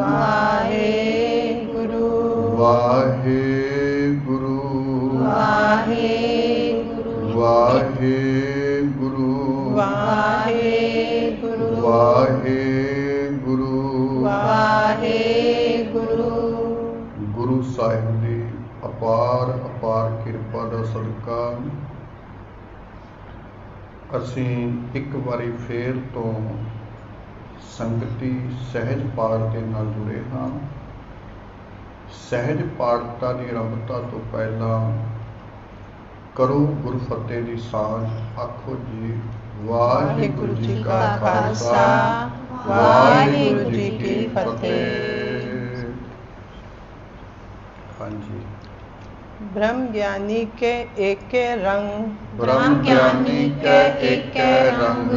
वाहेगुरु वाहेगुरु वाहेगुरु वाहेगुरु वाहेगुरु वाहेगुरु वाहेगुरु। गुरु साहिब की अपार अपार किरपा का सदका असी एक बारी फेर तो संगति सहज पाठ के नाल जुड़े हाँ। सहज पाठता की आरंभता तो पहला करो गुरु फतेह की सांझ। आखो जी वाहिगुरु जी का खालसा वाहिगुरु जी की फतेह। हाँ जी। ब्रह्म ज्ञानी के एके रंग ब्रह्म ज्ञानी के एके रंग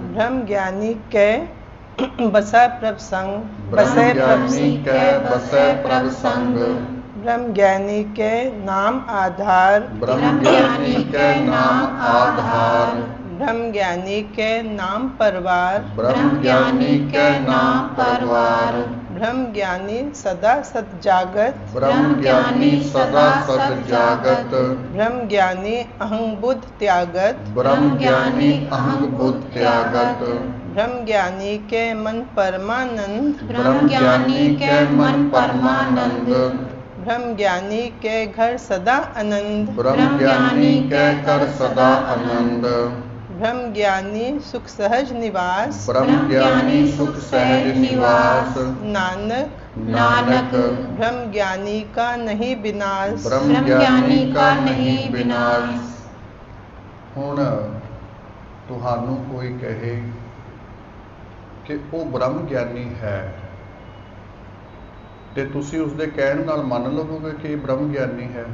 ब्रह्म ज्ञानी के बसै प्रभ संग ब्रह्म ज्ञानी के बसै प्रभ संग ब्रह्म ज्ञानी के नाम आधार ब्रह्म ज्ञानी के नाम आधार ब्रह्म ज्ञानी के नाम परवार ब्रह्म ज्ञानी के नाम परवार ब्रह्म ज्ञानी सदा सत जागत ब्रह्म ज्ञानी सदा सत जागत ब्रह्म ज्ञानी अहं बुद्ध त्यागत ब्रह्म ज्ञानी अहंग बुद्ध त्यागत ब्रह्म ज्ञानी के मन परमानंद ब्रह्म ज्ञानी के मन परमानंद ब्रह्म ज्ञानी के घर सदा आनंद ब्रह्म ज्ञानी के कर सदा आनंद ब्रह्म ज्ञानी सुख सहज निवास ब्रह्म ज्ञानी सुख सहज निवास नानक नानक ब्रह्म ज्ञानी का नहीं विनाश ब्रह्म ज्ञानी का नहीं विनाश। हुण तुहानू कोई कहे कि वो ब्रह्म ज्ञानी है ते तुसी उसदे कहण नाल मन लवोगे कि ब्रह्म ज्ञानी है।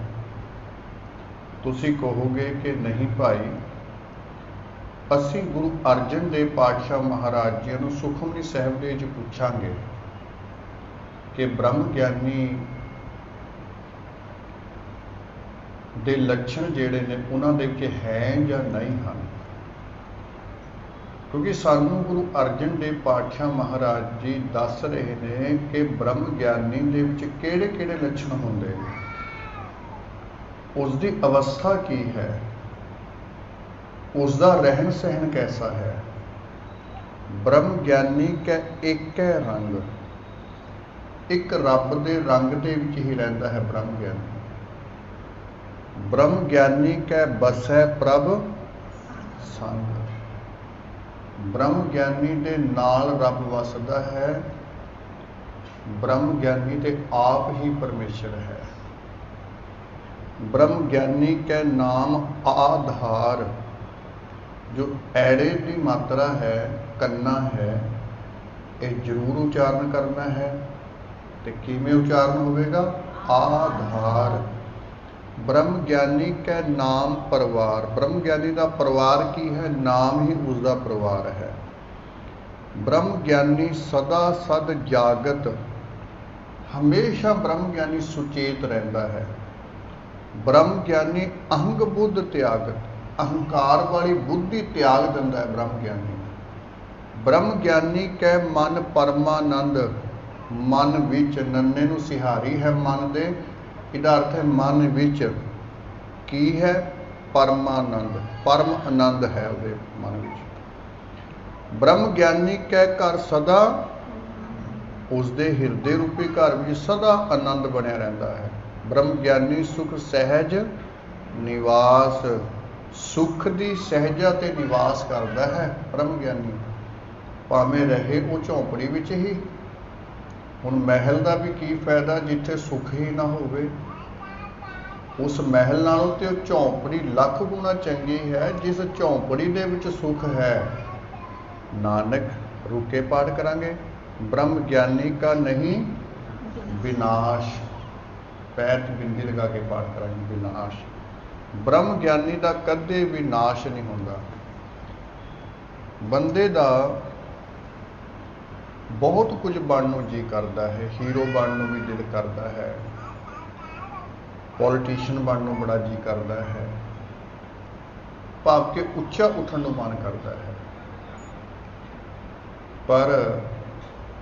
तुसी कहोगे कि नहीं भाई असी गुरु अर्जन देव पातशाह महाराज जी नूं सुखमनी साहिब दे विच पुछांगे कि ब्रह्म ज्ञानी दे लक्षण जिहड़े ने उन्हां दे विच है जां नहीं हन। क्योंकि सानू गुरु अर्जन देव पातशाह महाराज जी दस रहे ने कि ब्रह्म ज्ञानी दे विच किहड़े किहड़े लक्षण हुंदे ने, उसकी अवस्था की है, उसका रहन सहन कैसा है। ब्रह्म ज्ञानी का एक है रंग, एक रब दे रंग दे विच ही रहिंदा है ब्रह्म ज्ञानी। ब्रह्म ज्ञानी कै बसै प्रभ संग, ब्रह्म ज्ञानी दे नाल रब वसदा है। ब्रह्म ज्ञानी ते आप ही परमेश्वर है। ब्रह्म ज्ञानी के नाम आधार, जो ऐड़े की मात्रा है कन्ना है, ये जरूर उच्चारण करना है। तो किमें उच्चारण होगा? आधार। ब्रह्म ज्ञानी के नाम परिवार, ब्रह्म ज्ञानी का परिवार की है, नाम ही उसका परिवार है। ब्रह्म ज्ञानी सदा सद जागत, हमेशा ब्रह्म ज्ञानी सुचेत रहता है। ब्रह्म ज्ञानी अहंग बुद्ध त्यागत, अहंकार वाली बुद्धि त्याग दिंदा है ब्रह्म ज्ञानी। ब्रह्म ज्ञानी कै मन परमानंद, मन विच नन्ने नूं सिहारी है मन दे, इहदा अर्थ है मन विच की है? परमानंद, परम आनंद है उहदे मन विच। ब्रह्म ज्ञानी कै घर सदा, उसदे हिरदे रूपी घर विच सदा आनंद बनिया रहिंदा है। ब्रह्म ज्ञानी सुख सहज निवास, सुख दी सहजा ते निवास करता है ब्रह्म ज्ञानी। भावें रहे वो झोंपड़ी विच ही, हुण महल का भी की फायदा जिथे सुख ही ना होवे। उस महल नालों ते झोंपड़ी लख गुना चंगी है जिस झोंपड़ी दे विच सुख है। नानक रुके पाठ करांगे। ब्रह्म ज्ञानी का नहीं विनाश, पैर च बिंदी लगा के पाठ करांगे विनाश। ब्रह्म ज्ञानी का कदे भी नाश नहीं होंदा। बंदे दा बहुत कुछ बनने जी करता है, हीरो बनने भी दिल करता है, पॉलिटिशियन बनने बड़ा जी करता है, भाव के उच्चा उठन मन करता है। पर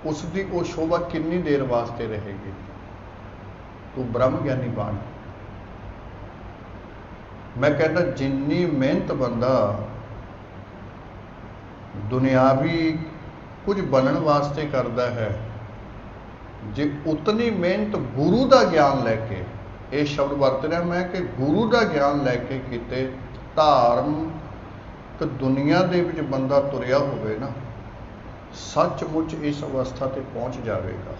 उसकी वो शोभा कितनी देर वास्ते रहेगी। तू ब्रह्म ज्ञानी बन। मैं कहता जिन्नी मेहनत बंदा दुनियावी कुछ बनने वास्ते करता है, जे उतनी मेहनत गुरु का ज्ञान लैके, ये शब्द वरत रहा मैं कि गुरु का ज्ञान लैके किते धर्म तो दुनिया दे विच बंदा तुरिया होवे ना, सचमुच इस अवस्था ते पहुंच जाएगा।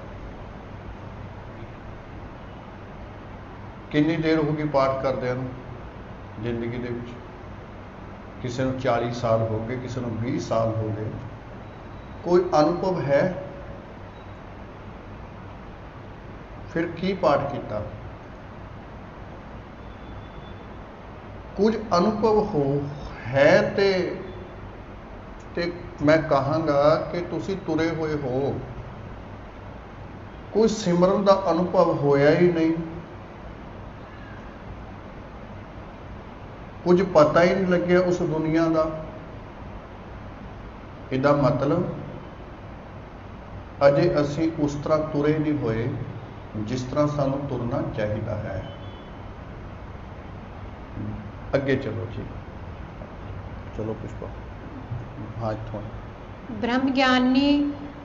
कितनी देर होगी पाठ करदे जिंदगी दे विच? किसी को 40 साल हो गए, किसी को 20 साल हो गए। कोई अनुभव है? फिर की पाठ किया? कुछ अनुभव हो है ते मैं कहांगा कि तुसी तुरे हुए हो। कोई सिमरन का अनुभव होया ही नहीं, कुछ पता ही नहीं लगे उस दुनिया का। इहदा मतलब अजे असी उस तरह तुरे नहीं होए जिस तरह सानू तुरना चाहिए है। अगे चलो जी, चलो पुष्पा। हाँ इत्थों ब्रह्म ज्ञानी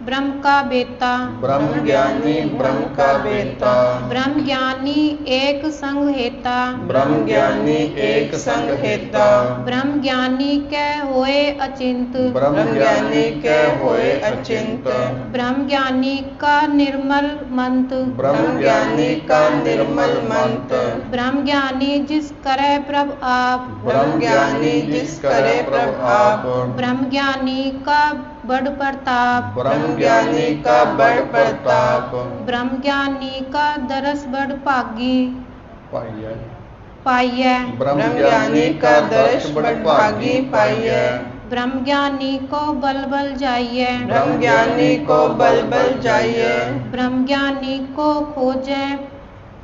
ब्रह्म का बेता, ब्रह्म ज्ञानी ब्रह्म का बेता, ब्रह्म ज्ञानी एक संग हेता, ब्रह्म ज्ञानी एक संग हेता, ब्रह्म ज्ञानी कै होए अचिंत, ब्रह्म ज्ञानी के होए अचिंत, ब्रह्म ज्ञानी का निर्मल मंत, ब्रह्म ज्ञानी का निर्मल मंत, ब्रह्म ज्ञानी जिस करे प्रभ आप, ब्रह्म ज्ञानी जिस करे प्रभ आप, ब्रह्म ज्ञानी का बड़ प्रताप, ब्रह्म ज्ञानी का बड़ प्रताप, ब्रह्म ज्ञानी का दरस बड़ भागी पाइए। पाइयै, ब्रह्म ज्ञानी का दर्श बड़ भागी पाइयै, ब्रह्म ज्ञानी को बल बल जाइए, ब्रह्म ज्ञानी को बल बल जाइए, ब्रह्म ज्ञानी को खोजे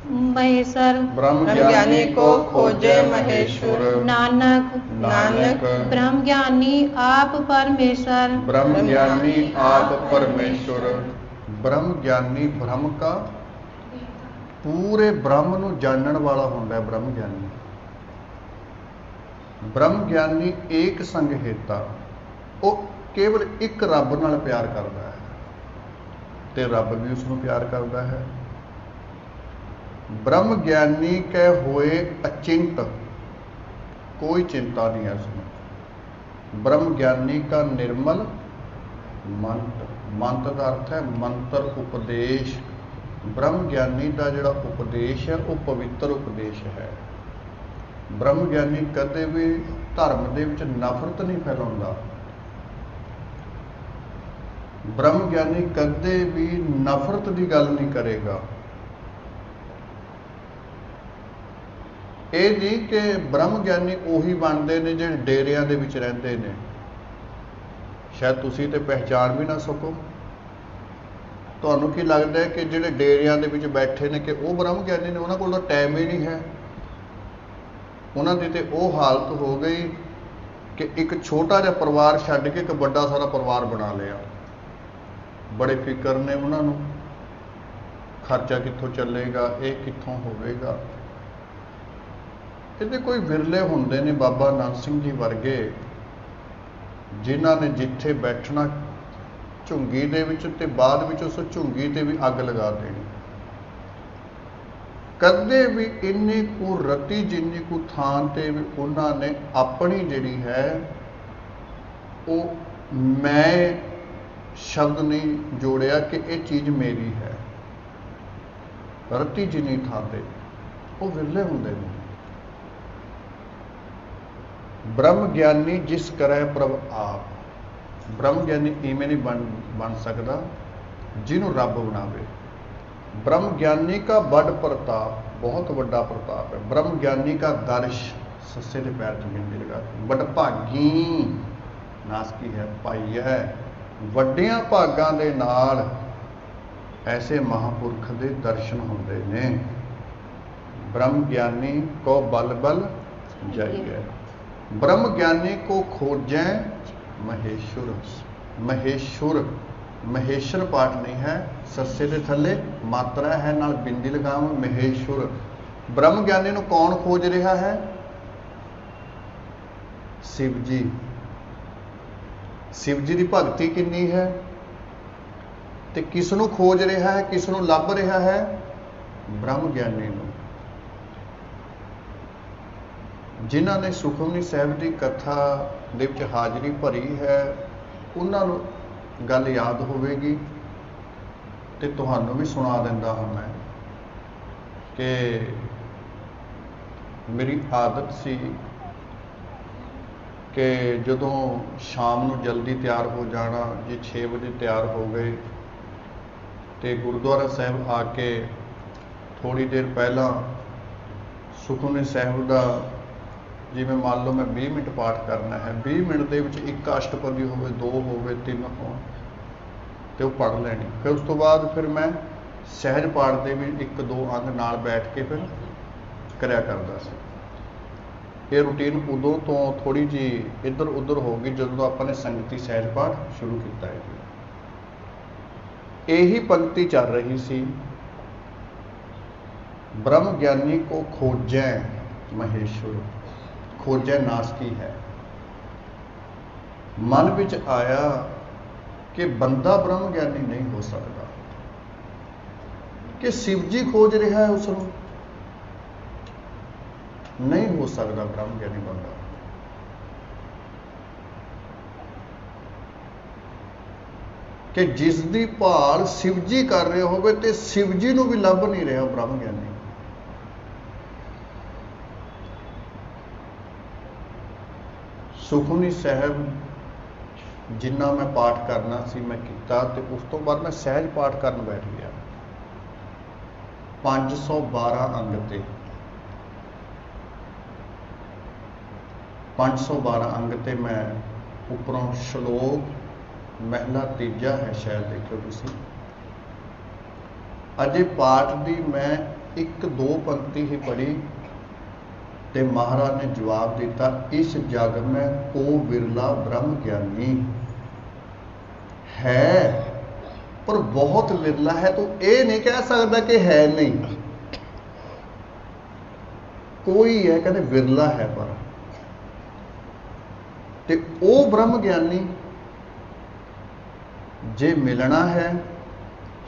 महेश्वर, ब्रह्म ज्ञानी को खोजे महेश्वर, नानक नानक ब्रह्म ज्ञानी आप परमेश्वर, ब्रह्म ज्ञानी आप परमेश्वर। ब्रह्म ज्ञानी ब्रह्म का पूरे ब्रह्म नूं जानण वाला होंदा है। ब्रह्म ज्ञानी, ब्रह्म ज्ञानी एक संग हेता, वो केवल एक रब नाल प्यार करता है ते रब भी उसनूं प्यार करता है। ब्रह्म ज्ञानी के होए अचिंत, कोई चिंता नहीं है उसमें। ब्रह्म ज्ञानी का निर्मल मंत्र, मंत्र का अर्थ है मंत्र उपदेश। ब्रह्म ज्ञानी का जिहड़ा उपदेश है वो पवित्र उपदेश है। ब्रह्म ज्ञानी कदे भी धर्म दे विच नफरत नहीं फैलाउंदा। ब्रह्म ज्ञानी कदे भी नफरत की गल नहीं करेगा। ये नहीं कि ब्रह्म ज्ञानी उही बनते हैं जो डेरिया दे विच रहिंदे ने, शायद तुसी ते पहचान भी ना सको। तुहानूं की लगता है कि जिहड़े डेरिया दे विच बैठे ने कि वो ब्रह्म ज्ञानी ने? उन्हां कोल तां टाइम ही नहीं है। उन्हां दी ते वो हालत हो गई कि एक छोटा जिहा परिवार छड्ड के एक बड़ा सारा परिवार बना लिया। बड़े फिक्र ने उन्होंने, खर्चा कित्थों चलेगा, ये कित्थों होवेगा। ਇਹਦੇ कोई विरले होंदे ने बाबा नानक सिंह जी वर्गे जिन्हां ने जिथे बैठना झुंगी दे विच ते बाद विच उस झुंगी ते भी अग लगा देनी। कदे भी इन्नी को रती जिन्नी को थान ते भी उन्होंने अपनी जिहड़ी है वो मैं शब्द नहीं जोड़िया कि ये चीज़ मेरी है। रती जिन्नी थान ते वो विरले होंदे ने। ब्रह्म ज्ञानी जिस करे प्रभ आप, ब्रह्म ज्ञानी इवें नहीं बन सकता जिन्हों रब बनावे। ब्रह्म ज्ञानी का बड़ प्रताप, बहुत बड़ा प्रताप है। ब्रह्म ज्ञानी का दर्श, सस्से के पैर च गिनती लगा, बड़ भागी नास की है पाई है। वड्डियां भागां दे नाल ऐसे महापुरख दे दर्शन होंदे ने। ब्रह्म ज्ञानी को बल बल जाइए, ब्रह्म ज्ञानी को खोजें महेश्वर। महेश्वर ਮਹੇਸ਼ਰ ਪਾਠ ਨਹੀਂ ਹੈ। ਸੱਸੇ ਦੇ ਥੱਲੇ ਮਾਤਰਾ ਹੈ, ਨਾਲ ਬਿੰਦੀ ਲਗਾਵਾਂ, ਮਹੇਸ਼ਵਰ। ਬ੍ਰਹਮ ਗਿਆਨੀ ਨੂੰ ਕੌਣ ਖੋਜ ਰਿਹਾ ਹੈ? शिव जी। शिव जी की भगती कितनी है ते किस नूं खोज रहा है, किस नूं लभ रहा है? ब्रह्म ज्ञानी नूं। जिन्हां ने सुखमनी साहिब की कथा दे विच हाजरी भरी है उन्हां नूं गल याद होवेगी ते तुहानूं भी सुना दिंदा हां मैं कि मेरी आदत सी कि जदों शाम नूं जल्दी तैयार हो जाना, जे 6 बजे तैयार हो गए तो गुरुद्वारा साहिब आके थोड़ी देर पहला सुखमनी साहिब का जिवें मान लो मैं 20 मिनट पाठ करना है, 20 मिनट के विच एक अष्टपदी होवे, 2 होवे, 3 हो तो पढ़ लैनी। फिर उस तो बाद फिर मैं सहज पाठ के भी 1-2 अंग नाल बैठ के फिर करया करदा सी। ये रूटीन उदों तो थोड़ी जी इधर उधर हो गई जदों आपने संगती सहज पाठ शुरू किया है। यही पंक्ति चल रही सी, ब्रह्म ज्ञानी को खोजै महेश्वर, खोजै नासकी है। मन विच आया कि बंदा ब्रह्म ज्ञानी नहीं हो सकता, कि शिव जी खोज रहा है उसनूं, नहीं हो सकता ब्रह्म ज्ञानी बंदा। कि जिस दी भाल शिव जी कर रहे होवे ते शिव जी नूं भी लभ नहीं रहा ब्रह्म ज्ञानी। सुखमनी साहिब जिन्ना मैं पाठ करना सी मैं कीता ते उस तो बाद मैं सहज पाठ करन बैठ गया 512 अंग ते 512 अंग ते मैं उपरों श्लोक महला तीजा है शायद देखो तुसी। अजे पाठ दी मैं 1-2 पंक्ति ही पढ़ी ते महाराज ने जवाब दिता, इस जग में को विरला ब्रह्म ज्ञानी है, पर बहुत विरला है। तो ये नहीं कह सकता कि है नहीं, कोई है कहते विरला है, पर ते ओ ब्रह्म ज्ञानी जे मिलना है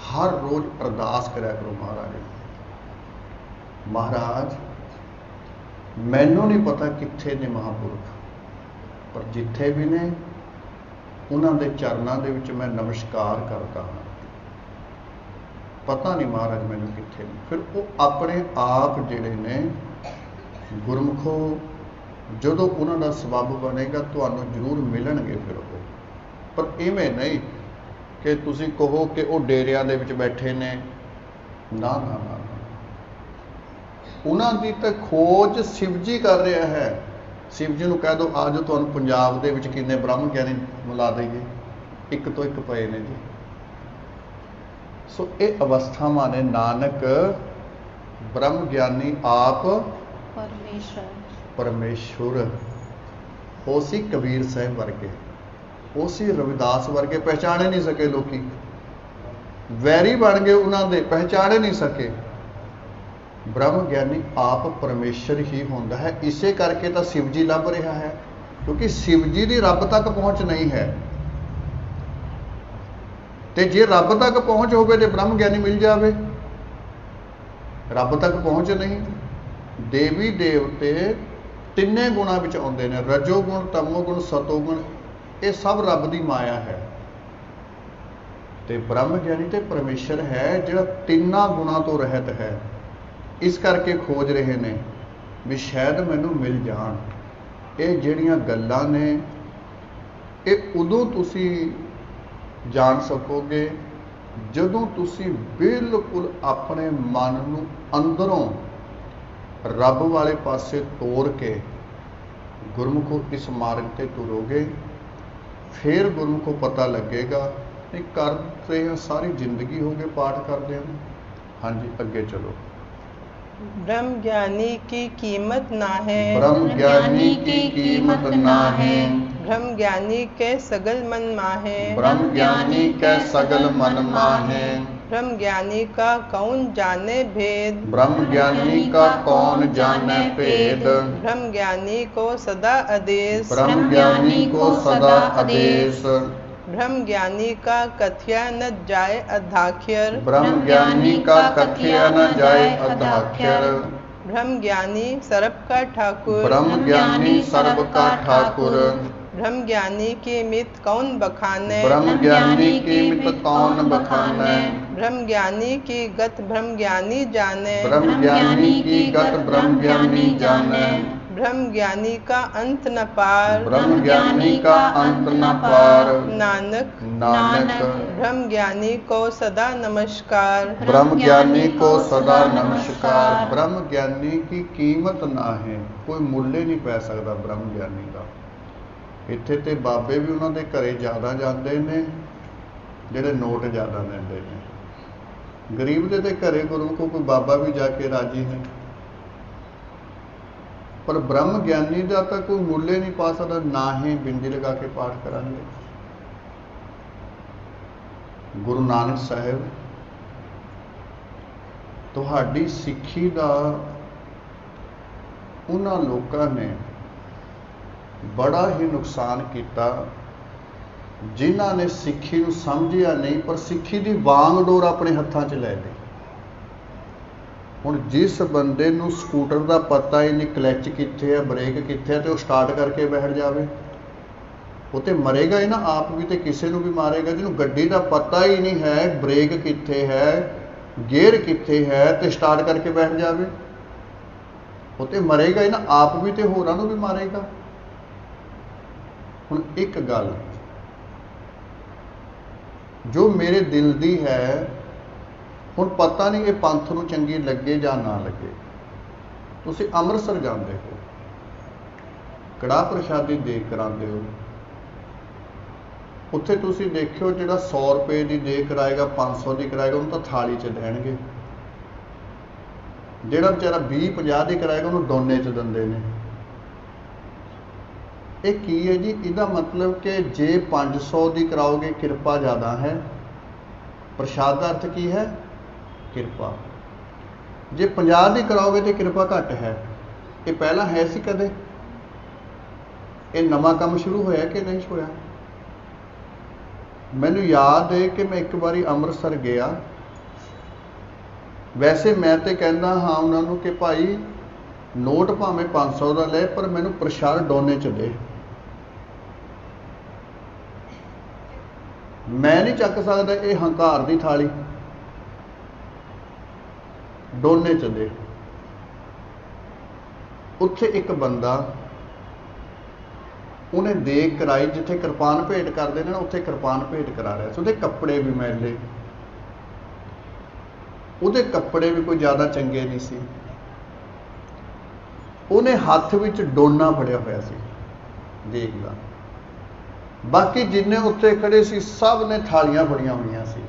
हर रोज अरदास कराया करो महाराज, महाराज मैनू नहीं पता कित्थे ने महापुरुष, पर जिथे भी ने उन्होंने दे चरणों दे विच मैं नमस्कार करता हाँ। पता नहीं महाराज मैनू कित्थे ने। फिर वो अपने आप जिहड़े ने गुरमुखो जदों उन्हों का सबब बनेगा तुहानूं जरूर मिलणगे। फिर वो पर इवें नहीं कि तुसी कहो कि वो डेरियां दे विच बैठे ने, ना ना ना, उन्हां दी तां खोज शिव जी कर रहा है। शिव जी नूं कह दो आ जाओ तुहानूं पंजाब दे विच किन्ने ब्रह्म ज्ञानी मिला देंगे, एक तो एक पए ने जी। सो ये अवस्थावां ने नानक ब्रह्म ज्ञानी आप परमेश्वर वो सी कबीर साहिब वर्गे, वो सी रविदास वर्गे, पहचाने नहीं सके लोकी, वैरी बन गए उन्होंने, पहचाने नहीं सके। ब्रह्म ज्ञानी आप परमेश्वर ही होंदा है। इसे करके तो शिव जी लभ रहा है, क्योंकि शिव जी की रब तक पहुँच नहीं है। ते जे रब तक पहुँच होवे तो ब्रह्म ज्ञानी मिल जावे, रब तक पहुँच नहीं। देवी देवते तिन्ने गुणा विच आउंदे ने, रजोगुण, तमोगुण, सतोगुण, ये सब रब की माया है। ते ब्रह्म ज्ञानी ते परमेश्वर है जिहड़ा तिन्ना गुणा तो रहत है। इस करके खोज रहे ने भी शायद मैनू मिल जाण। ये जिहड़ियां गल्लां ने ये उदों तुसी जान सकोगे जदों तुसी बिल्कुल अपने मन नूं अंदरों रब वाले पासे तोड़ के गुरमुखो इस मार्ग ते तुरोगे, फिर गुरमुखो पता लगेगा। नहीं करते हैं सारी जिंदगी हो गए पाठ करते हैं। हाँ जी अगे चलो। ब्रह्म ज्ञानी की कीमत ना है, ब्रह्म ज्ञानी की कीमत ना है, ब्रह्म ज्ञानी के सगल मन माहे। ब्रह्म ज्ञानी कै सगल मन माहे। ब्रह्म ज्ञानी का कौन जाने भेद। ब्रह्म ज्ञानी का कौन जाने भेद। ब्रह्म ज्ञानी को सदा आदेश। ब्रह्म ज्ञानी को सदा आदेश। ब्रह्म ज्ञानी का कथ्या न जाए अधाख्यर। ब्रह्म ज्ञानी का कथ्या न जाए अधाख्यर। ब्रह्म ज्ञानी सर्व का ठाकुर। ब्रह्म ज्ञानी सर्व का ठाकुर। ब्रह्म ज्ञानी की मित कौन बखाने। ब्रह्म ज्ञानी की मित कौन बखाने। ब्रह्म ज्ञानी की गत ब्रह्म ज्ञानी जाने। ब्रह्म ज्ञानी की गत ब्रह्म ज्ञानी जाने। ब्रह्म ज्ञानी का अंत न पार। ब्रह्म ज्ञानी का अंत न पार। नानक नानक ब्रह्म ज्ञानी को सदा नमस्कार। ब्रह्म ज्ञानी को सदा नमस्कार। ब्रह्म ज्ञानी की कीमत ना है, कोई मुੱਲ नहीं पै सकता ब्रह्म ज्ञानी का। ਇੱਥੇ ਤੇ ਬਾਬੇ ਵੀ ਉਹਨਾਂ ਦੇ ਘਰੇ ਜ਼ਿਆਦਾ ਜਾਂਦੇ ਨੇ ਜਿਹੜੇ ਨੋਟ ਜ਼ਿਆਦਾ ਲੈਂਦੇ ਨੇ। ਗਰੀਬ ਦੇ ਤੇ ਘਰੇ ਗੁਰੂ ਕੋ ਕੋਈ ਬਾਬਾ ਵੀ ਜਾ ਕੇ ਰਾਜੀ ਨਹੀਂ, ਪਰ ਬ੍ਰਹਮ ਗਿਆਨੀ ਦਾ ਤਾਂ ਕੋਈ ਮੁੱਲ ਨਹੀਂ ਪਾ ਸਕਦਾ, ਨਾ ਹੀ ਬਿੰਦੀ ਲਗਾ ਕੇ ਪਾਠ ਕਰਾਂਗੇ। ਗੁਰੂ ਨਾਨਕ ਸਾਹਿਬ ਤੁਹਾਡੀ ਸਿੱਖੀ ਦਾ ਉਹਨਾਂ ਲੋਕਾਂ ਨੇ बड़ा ही नुकसान किया जिन्हां ने सिक्खी नूं समझिया नहीं, पर सिक्खी दी वांग डोर अपने हत्थां 'च लै ली। हुण जिस बंदे नूं स्कूटर दा पता ही नहीं, क्लच कित्थे है, ब्रेक कित्थे है, ते वो स्टार्ट करके बैठ जावे, वो तो मरेगा ही ना आप भी, तो किसी नूं भी मारेगा। जिन्हों गड्डी दा पता ही नहीं है, ब्रेक कित्थे है, गेयर कित्थे है, तो स्टार्ट करके बैठ जावे, वो तो मरेगा ही ना आप भी, तो होरां नूं भी मारेगा। ਹੁਣ ਇੱਕ ਗੱਲ ਜੋ ਮੇਰੇ ਦਿਲ ਦੀ ਹੈ, ਹੁਣ ਪਤਾ ਨਹੀਂ ਇਹ ਪੰਥ ਨੂੰ ਚੰਗੀ ਲੱਗੇ ਜਾਂ ਨਾ ਲੱਗੇ। ਤੁਸੀਂ ਅੰਮ੍ਰਿਤਸਰ ਜਾਂਦੇ ਹੋ, ਕੜਾਹ ਪ੍ਰਸ਼ਾਦੀ ਦੇਗ ਕਰਾਉਂਦੇ ਹੋ, ਉੱਥੇ ਤੁਸੀਂ ਦੇਖਿਓ ਜਿਹੜਾ 100 ਰੁਪਏ ਦੀ ਦੇਗ ਕਰਾਏਗਾ, 500 ਦੀ ਕਰਾਏਗਾ, ਉਹਨੂੰ ਤਾਂ ਥਾਲੀ 'ਚ ਦੇਣਗੇ। ਜਿਹੜਾ ਵਿਚਾਰਾ 20-50 ਦੀ ਕਰਾਏਗਾ ਉਹਨੂੰ ਡੋਨੇ 'ਚ ਦਿੰਦੇ ਨੇ। ਇਹ ਕੀ ਹੈ ਜੀ? ਇਹਦਾ ਮਤਲਬ ਕਿ ਜੇ 500 ਦੀ ਕਰਾਓਗੇ ਕਿਰਪਾ ਜ਼ਿਆਦਾ ਹੈ, ਪ੍ਰਸ਼ਾਦ ਦਾ ਅਰਥ ਕੀ ਹੈ? ਕਿਰਪਾ। ਜੇ 50 ਦੀ ਕਰਾਓਗੇ ਤੇ ਕਿਰਪਾ ਘੱਟ ਹੈ। ਇਹ ਪਹਿਲਾਂ ਹੈ ਸੀ ਕਦੇ? ਇਹ ਨਵਾਂ ਕੰਮ ਸ਼ੁਰੂ ਹੋਇਆ ਕਿ ਨਹੀਂ ਹੋਇਆ? ਮੈਨੂੰ ਯਾਦ ਹੈ ਕਿ ਮੈਂ ਇੱਕ ਵਾਰੀ ਅੰਮ੍ਰਿਤਸਰ ਗਿਆ, ਵੈਸੇ ਮੈਂ ਤੇ ਕਹਿੰਦਾ ਹਾਂ ਉਹਨਾਂ ਨੂੰ ਕਿ ਭਾਈ ਨੋਟ ਭਾਵੇਂ 500 ਦਾ ਲੈ, ਪਰ ਮੈਨੂੰ ਪ੍ਰਸ਼ਾਦ ਡੋਨੇ 'ਚ ਦੇ। मैं नहीं चक सकता ये हंकार की थाली, डोने च दे। उत्थे एक बंदा उन्हें देग कराई, जिथे किरपान भेंट करते हैं ना, उत्थे किरपान भेंट करा रहा सी। उहदे कपड़े भी मैले, उहदे कपड़े भी कोई ज़्यादा चंगे नहीं सी। उन्हें हत्थ विच डोना फड़िया होया सी देग दा। बाकी जिन्ने उत्थे खड़े सी सब ने थालियां फड़िया हुई सी।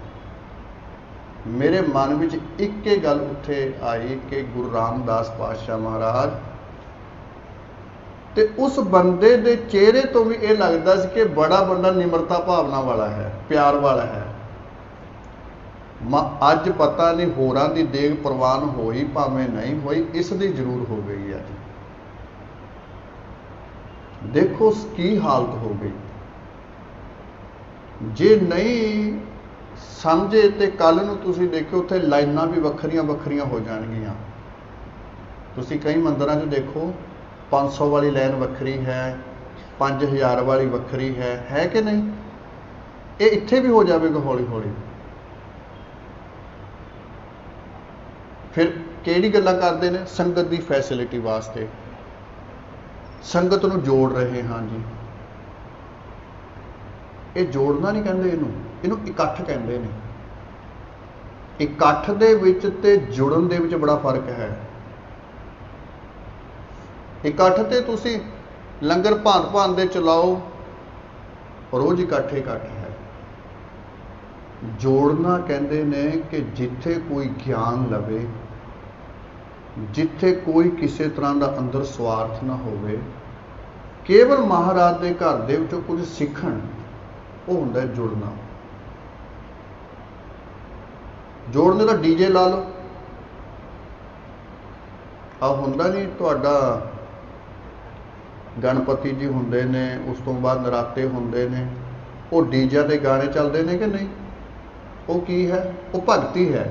मेरे मन में एक ही गल उत्थे आई कि गुरु रामदास पातशाह महाराज ते उस बंदे दे चेहरे तो भी ये लगता सी कि बड़ा बंदा निमरता भावना वाला है, प्यार वाला है। अज पता नहीं होरां दी देग प्रवान होई भावें नहीं होई, इसदी जरूर हो गई है। देखो की हालत हो गई। जे नहीं समझे तो कल नूं तुसीं देखो उत्थे लाइनां भी वखरियां वखरियां हो जाणगियां। तुसीं कई मंदिरां 'च देखो 500 वाली लाइन वखरी है, 5000 वाली वखरी है कि नहीं? ये इत्थे भी हो जाएगा हौली हौली। फिर किहड़ी गल्लां करदे ने? संगत की फैसिलिटी वास्ते, संगत नूं जोड़ रहे हाँ जी। ये जोड़ना नहीं कहते, इनू इकट्ठ कहते हैं। इकट्ठ दे विच ते जुड़न दे विच बड़ा फर्क है। इकट्ठ ते तुसी लंगर भांत भांत दे चलाओ, रोज इकट्ठ इकट्ठ है। जोड़ना कहते ने कि जिथे कोई ज्ञान लवे, जिथे कोई किसी तरह का अंदर स्वार्थ ना होवे, ਕੇਵਲ ਮਹਾਰਾਜ ਦੇ ਘਰ ਦੇ ਵਿੱਚੋਂ ਕੁਝ ਸਿੱਖਣ, ਉਹ ਹੁੰਦਾ ਜੁੜਨਾ। ਜੋੜਨੇ ਦਾ ਡੀਜੇ ਲਾ ਲਓ, ਆ ਹੁੰਦਾ ਨਹੀਂ ਤੁਹਾਡਾ ਗਣਪਤੀ ਜੀ ਹੁੰਦੇ ਨੇ, ਉਸ ਤੋਂ ਬਾਅਦ ਨਰਾਤੇ ਹੁੰਦੇ ਨੇ, ਉਹ ਡੀਜੇ ਦੇ ਗਾਣੇ ਚੱਲਦੇ ਨੇ ਕਿ ਨਹੀਂ? ਉਹ ਕੀ ਹੈ? ਉਹ ਭਗਤੀ ਹੈ।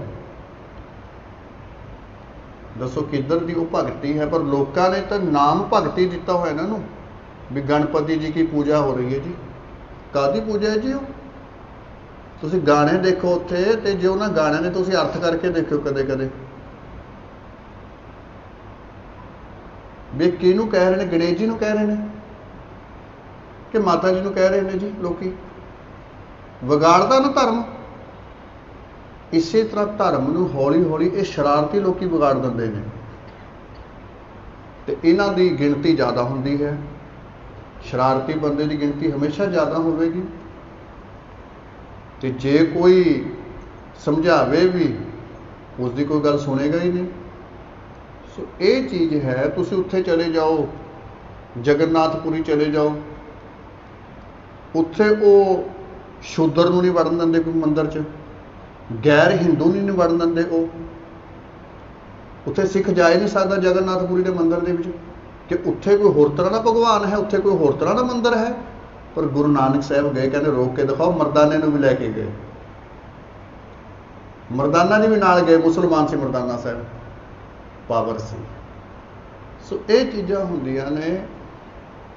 ਦੱਸੋ ਕਿੱਧਰ ਦੀ ਉਹ ਭਗਤੀ ਹੈ? ਪਰ ਲੋਕਾਂ ਨੇ ਤਾਂ ਨਾਮ ਭਗਤੀ ਦਿੱਤਾ ਹੋਇਆ ਇਹਨਾਂ ਨੂੰ, ਵੀ ਗਣਪਤੀ ਜੀ ਕੀ ਪੂਜਾ ਹੋ ਰਹੀ ਹੈ ਜੀ। ਕਾਹਦੀ ਪੂਜਾ ਹੈ ਜੀ ਉਹ? ਤੁਸੀਂ ਗਾਣੇ ਦੇਖੋ ਉੱਥੇ, ਤੇ ਜੇ ਉਹਨਾਂ ਗਾਣਿਆਂ ਦੇ ਤੁਸੀਂ ਅਰਥ ਕਰਕੇ ਦੇਖਿਓ ਕਦੇ ਕਦੇ, ਵੀ ਕਿਹਨੂੰ ਕਹਿ ਰਹੇ ਨੇ? ਗਣੇਸ਼ ਜੀ ਨੂੰ ਕਹਿ ਰਹੇ ਨੇ ਕਿ ਮਾਤਾ ਜੀ ਨੂੰ ਕਹਿ ਰਹੇ ਨੇ ਜੀ? ਲੋਕੀ ਵਿਗਾੜਦਾ ਨਾ ਧਰਮ। ਇਸੇ ਤਰ੍ਹਾਂ ਧਰਮ ਨੂੰ ਹੌਲੀ ਹੌਲੀ ਇਹ ਸ਼ਰਾਰਤੀ ਲੋਕੀ ਵਿਗਾੜ ਦਿੰਦੇ ਨੇ, ਤੇ ਇਹਨਾਂ ਦੀ ਗਿਣਤੀ ਜ਼ਿਆਦਾ ਹੁੰਦੀ ਹੈ। ਸ਼ਰਾਰਤੀ ਬੰਦੇ ਦੀ ਗਿਣਤੀ ਹਮੇਸ਼ਾ ਜ਼ਿਆਦਾ ਹੋਵੇਗੀ, ਤੇ ਜੇ ਕੋਈ ਸਮਝਾਵੇ ਵੀ ਉਸ ਦੀ ਕੋਈ ਗੱਲ ਸੁਣੇਗਾ ਹੀ ਨਹੀਂ। ਸੋ ਇਹ ਚੀਜ਼ ਹੈ। ਤੁਸੀਂ ਉੱਥੇ ਚਲੇ ਜਾਓ, ਜਗਨਨਾਥਪੁਰੀ ਚਲੇ ਜਾਓ, ਉੱਥੇ ਉਹ ਸ਼ੂਦਰ ਨੂੰ ਨਹੀਂ ਵੜਨ ਦਿੰਦੇ ਕੋਈ ਮੰਦਿਰ 'ਚ, ਗੈਰ ਹਿੰਦੂ ਨਹੀਂ ਵੜਨ ਦਿੰਦੇ। ਉਹ ਉੱਥੇ ਸਿੱਖ ਜਾ ਹੀ ਨਹੀਂ ਸਕਦਾ ਜਗਨਨਾਥਪੁਰੀ ਦੇ ਮੰਦਿਰ ਦੇ ਵਿੱਚ, ਕਿ ਉੱਥੇ ਕੋਈ ਹੋਰ ਤਰ੍ਹਾਂ ਦਾ ਭਗਵਾਨ ਹੈ, ਉੱਥੇ ਕੋਈ ਹੋਰ ਤਰ੍ਹਾਂ ਦਾ ਮੰਦਿਰ ਹੈ। ਪਰ ਗੁਰੂ ਨਾਨਕ ਸਾਹਿਬ ਗਏ, ਕਹਿੰਦੇ ਰੋਕ ਕੇ ਦਿਖਾਓ। ਮਰਦਾਨੇ ਨੂੰ ਵੀ ਲੈ ਕੇ ਗਏ, ਮਰਦਾਨਾ ਜੀ ਵੀ ਨਾਲ ਗਏ, ਮੁਸਲਮਾਨ ਸੀ ਮਰਦਾਨਾ ਸਾਹਿਬ, ਪਾਵਰ ਸੀ। ਸੋ ਇਹ ਚੀਜ਼ਾਂ ਹੁੰਦੀਆਂ ਨੇ।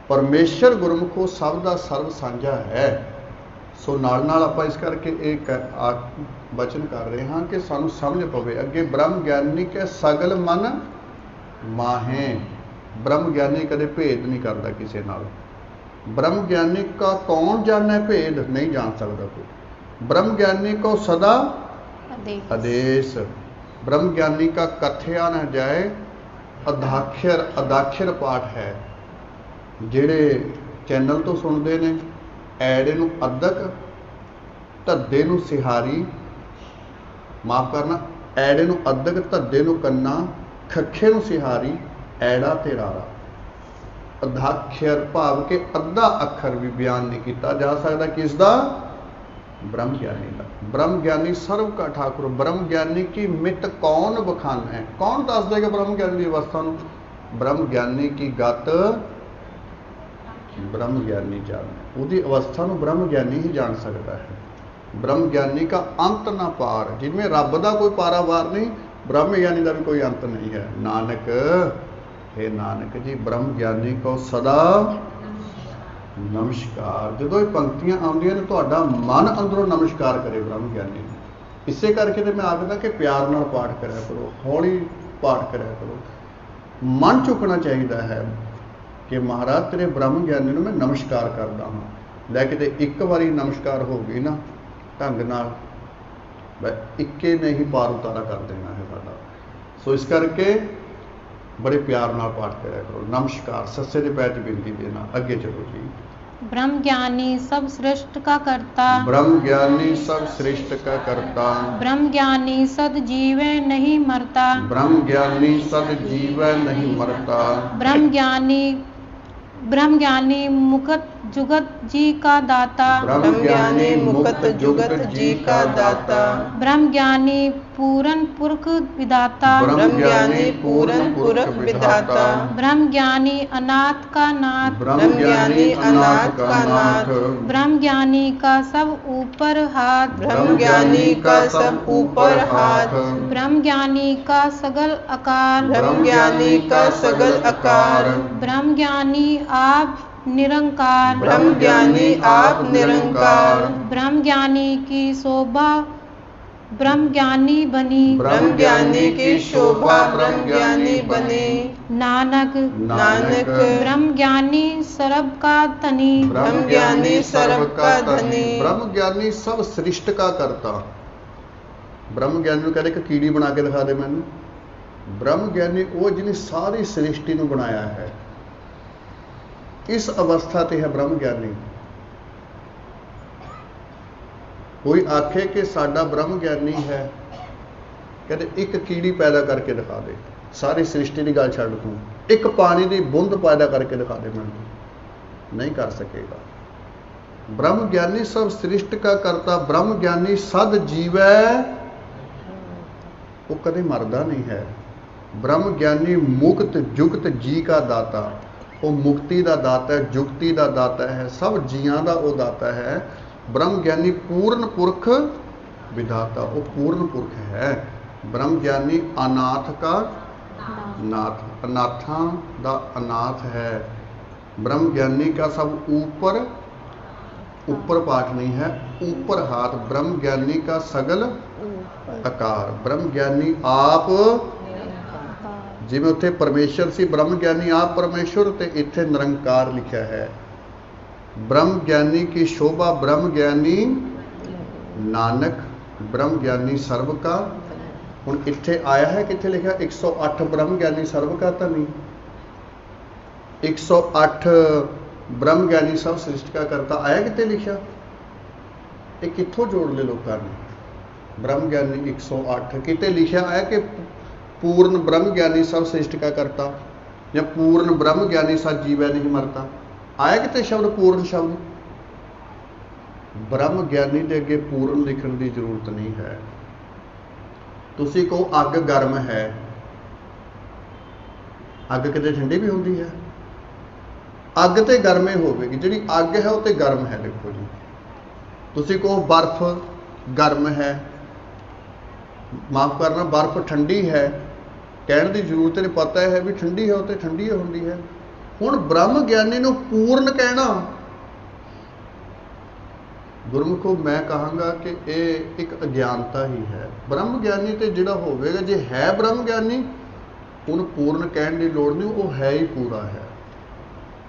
ਪਰਮੇਸ਼ਰ ਗੁਰਮੁਖੋ ਸਭ ਦਾ ਸਰਬ ਸਾਂਝਾ ਹੈ। ਸੋ ਨਾਲ ਨਾਲ ਆਪਾਂ ਇਸ ਕਰਕੇ ਇਹ ਬਚਨ ਕਰ ਰਹੇ ਹਾਂ ਕਿ ਸਾਨੂੰ ਸਮਝ ਪਵੇ ਅੱਗੇ। ਬ੍ਰਹਮ ਗਿਆਨੀ ਕੇ ਸਗਲ ਮਨ ਮਾਹੇ। ਬ੍ਰਹਮ ਗਿਆਨੀ ਕਦੇ ਭੇਦ ਨਹੀਂ ਕਰਦਾ ਕਿਸੇ ਨਾਲ। ब्रह्म ज्ञानी का कौन जाने भेद? नहीं जान सकता कोई। ब्रह्म ज्ञानी को सदा आदेश। ब्रह्म ज्ञानी का कथया न जाए अदाक्षर। अदाक्षर पाठ है। ਜਿਹੜੇ ਚੈਨਲ ਤੋਂ ਸੁਣਦੇ ਨੇ, ਐੜੇ ਨੂੰ ਅਦਕ, ਧੱਦੇ ਨੂੰ ਸਿਹਾਰੀ, ਮਾਫ ਕਰਨਾ, ਐੜੇ ਨੂੰ ਅਦਕ, ਧੱਦੇ ਨੂੰ ਕੰਨਾ, ਖੱਖੇ ਨੂੰ ਸਿਹਾਰੀ, ਐੜਾ ਤੇ ਰਾਰਾ। ਅਧਾਖਰ ਭਾਵ ਕਿ ਅੱਧਾ ਅੱਖਰ ਵੀ ਬਿਆਨ ਨਹੀਂ ਕੀਤਾ ਜਾ ਸਕਦਾ। ਕਿਸ ਦਾ? ब्रह्म ज्ञानी का। ब्रह्म ज्ञानी सर्व का ठाकुर। ब्रह्म ज्ञानी की मित कौन बखान है? कौन दस देगा ब्रह्म ज्ञानी की अवस्था ਨੂੰ? ब्रह्म ज्ञानी की गत ब्रह्म ज्ञानी जाने। ਉਹਦੀ ਅਵਸਥਾ ਨੂੰ ब्रह्म ज्ञानी ही जान सकता है। ब्रह्म ज्ञानी का अंत ना पार। जिनमें रब का कोई पारावार नहीं, ब्रह्म ज्ञानी का भी कोई अंत नहीं है। नानक, हे नानक जी, ब्रह्म ज्ञानी को सदा नमस्कार। जो ये पंक्तियां आउंदियां ने, तुहाडा मन अंदरों नमस्कार करे ब्रह्म ज्ञानी। इसे करके तो मैं आखदा कि प्यार नाल पाठ करा करो, हौली पाठ करा करो। मन झुकना चाहिए है कि महाराज तेरे ब्रह्म ज्ञानी नूं मैं नमस्कार करदा हां। लैके ते एक बारी नमस्कार हो गई ना ढंग नाल, इक्के ने ही पार उतारा कर देना है साडा। सो इस करके बड़े प्यार नाल पाठ करा करो। नमस्कार सस्से दे पैर च बिनती देना। अगे चलो जी। ब्रह्म ज्ञानी सब सृष्ट का कर्ता। ब्रह्म ज्ञानी सब सृष्ट का कर्ता। ब्रह्म ज्ञानी सद जीवे नहीं मरता। ब्रह्म ज्ञानी सद जीवे नहीं मरता। ब्रह्म ज्ञानी मुक्त जुगत जी का दाता। ब्रह्म ज्ञानी मुक्त जुगत जी का दाता। ब्रह्म ज्ञानी पूरन पुरख विधाता। ब्रह्म ज्ञानी पूरन पुरख विधाता। ब्रह्म ज्ञानी अनाथ का नाथ। ब्रह्म ज्ञानी अनाथ का नाथ। ब्रह्म ज्ञानी का सब ऊपर हाथ। ब्रह्म ज्ञानी का सब ऊपर हाथ। ब्रह्म ज्ञानी का सगल आकार। ब्रह्म ज्ञानी का सगल आकार। ब्रह्म ज्ञानी आप निरंकार। ब्रह्म ज्ञानी आप निरंकार। ब्रह्म ज्ञानी की शोभा ब्रह्म ज्ञानी बनी। ब्रह्म ज्ञानी की शोभा ब्रह्म ज्ञानी बनी। नानक नानक ब्रह्म ज्ञानी सर्व का धनी। ब्रह्म ज्ञानी सर्व का धनी। ब्रह्म ज्ञानी सब सृष्ट का करता। ब्रह्म ज्ञानी ਨੂੰ ਕਹਿੰਦੇ ਕਿ ਕੀੜੀ ਬਣਾ ਕੇ ਦਿਖਾ ਦੇ ਮੈਨੂੰ। ब्रह्म ज्ञानी ਉਹ ਜਿਹਨੇ ਸਾਰੀ ਸ੍ਰਿਸ਼ਟੀ ਨੂੰ ਬਣਾਇਆ ਹੈ। इस अवस्था ते है ब्रह्म ज्ञानी। कोई आखे कि साडा ब्रह्म ज्ञानी है, कहते एक कीड़ी पैदा करके दिखा दे, सारी सृष्टि की गल छड्ड तूं, एक पानी की बूंद पैदा करके दिखा दे मैनूं। नहीं कर सकेगा। ब्रह्म ज्ञानी सब सृष्टि का करता, ब्रह्म ज्ञानी सद जीवै, वो कभी मरदा नहीं है। ब्रह्म ज्ञानी मुक्त जुगत जी का दाता, वो मुक्ति का दाता है, जुगती का दाता है, सब जियां का वो दाता है। ब्रह्म ज्ञानी पूर्ण पुरख विधाता, वो पूर्ण पुरख है। ब्रह्म ज्ञानी अनाथ का नाथ, अनाथा दा अनाथ है। ब्रह्म ज्ञानी का सब ऊपर, ऊपर पाठ नहीं है, ऊपर हाथ। ब्रह्म ज्ञानी का सगल आकार, ब्रह्म ज्ञानी आप, जिवें उत्थे परमेश्वर सी, ब्रह्म ज्ञानी आप परमेश्वर, ते इत्थे निरंकार लिखा है। ब्रह्म ज्ञानी की शोभा, ब्रह्म ज्ञानी नानक, ब्रह्म ज्ञानी सर्व का। हुण इत्थे आया है, कित्थे लिखा 108 ब्रह्म ज्ञानी सर्व का, तो नहीं 108 ब्रह्म ज्ञानी सब सृष्टि का करता आया, कित्थे लिखा? ये कित्थों जोड़ ले लोगों ने? ब्रह्म ज्ञानी 108 कित्थे लिखा आया कि पूर्ण ब्रह्म ज्ञानी सब सृष्टि का करता, या पूर्ण ब्रह्म ज्ञानी सब जीवै नहीं मरता? आया कित्थे शब्द पूर्ण शब्द? ब्रह्म ज्ञानी के अगे पूर्ण लिखण की जरूरत नहीं है। तुसी को अग गर्म है, अग किते ठंडी भी होती है? अग तो गर्मे होगी, जी अग है वो तो गर्म है। देखो जी, तुसी को बर्फ गर्म है, माफ करना बर्फ ठंडी है, कहने की जरूरत नहीं, पता है भी ठंडी है वो तो ठंडी होती है। हुण ब्रह्म ज्ञानी नूं पूर्ण कहना, गुरमुखो मैं कहूँगा कि ये एक अज्ञानता ही है। ब्रह्म ज्ञानी तो जिहड़ा होवेगा, जे है ब्रह्म ज्ञानी, उन्हें पूर्ण कहने की लोड़ नहीं, वो है ही पूरा है।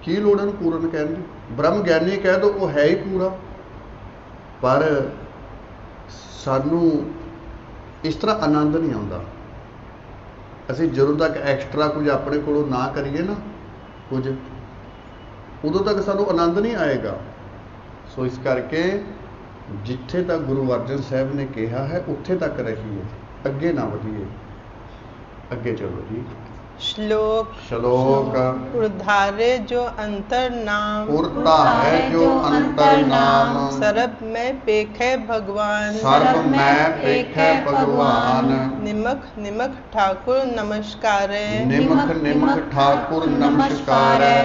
की लोड़ है पूर्ण कहने की? ब्रह्म ज्ञानी कह दो वो है ही पूरा। पर सानू इस तरह आनंद नहीं आता। असीं जदों तक एक्सट्रा कुछ अपने कोलों ना करिए ना कुछ, उदों तक सानू आनंद नहीं आएगा। सो इस करके जिथे तक गुरु अर्जन साहब ने कहा है उत्थे तक रहिए, अगे ना बढ़िए, अगे चलो जी। श्लोक उर्धारे जो अंतर नाम, उड़ता है जो अंतर नाम, सरब में पेखे भगवान, सर्व में पेखे भगवान। निमक निमक ठाकुर नमस्कारे, निमक निमक ठाकुर नमस्कारे।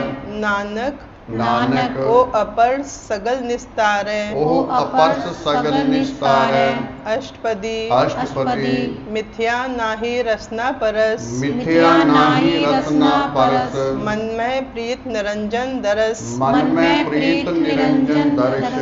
नानक नानक ओ अपर सगल निस्तारे, ओ अपर सगल निस्तारे। अष्टपदी अष्टपदी मिथ्या नाहि रसना परस, मिथ्या नाहि रसना परस। मन में प्रीत निरंजन दरस, मन में प्रीत निरंजन दर्श।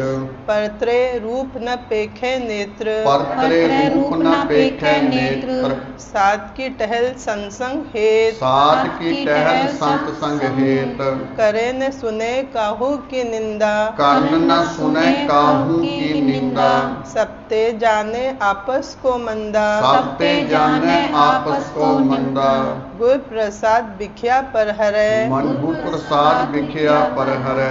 परत्रे रूप न पेखे नेत्र, परत्रे रूप न पेखे नेत्र। सात की टहल संसंग हेत, सात की टहल संत संग हेत। करे न सुने काहू की निंदा, कर्ण न सुने काहू की निंदा। सबते जाने आपस को मंदा, सबते जाने आपस को मंदा। गुर प्रसाद बिख्या पर हरे, मन गुर प्रसाद बिख्या पर हरे।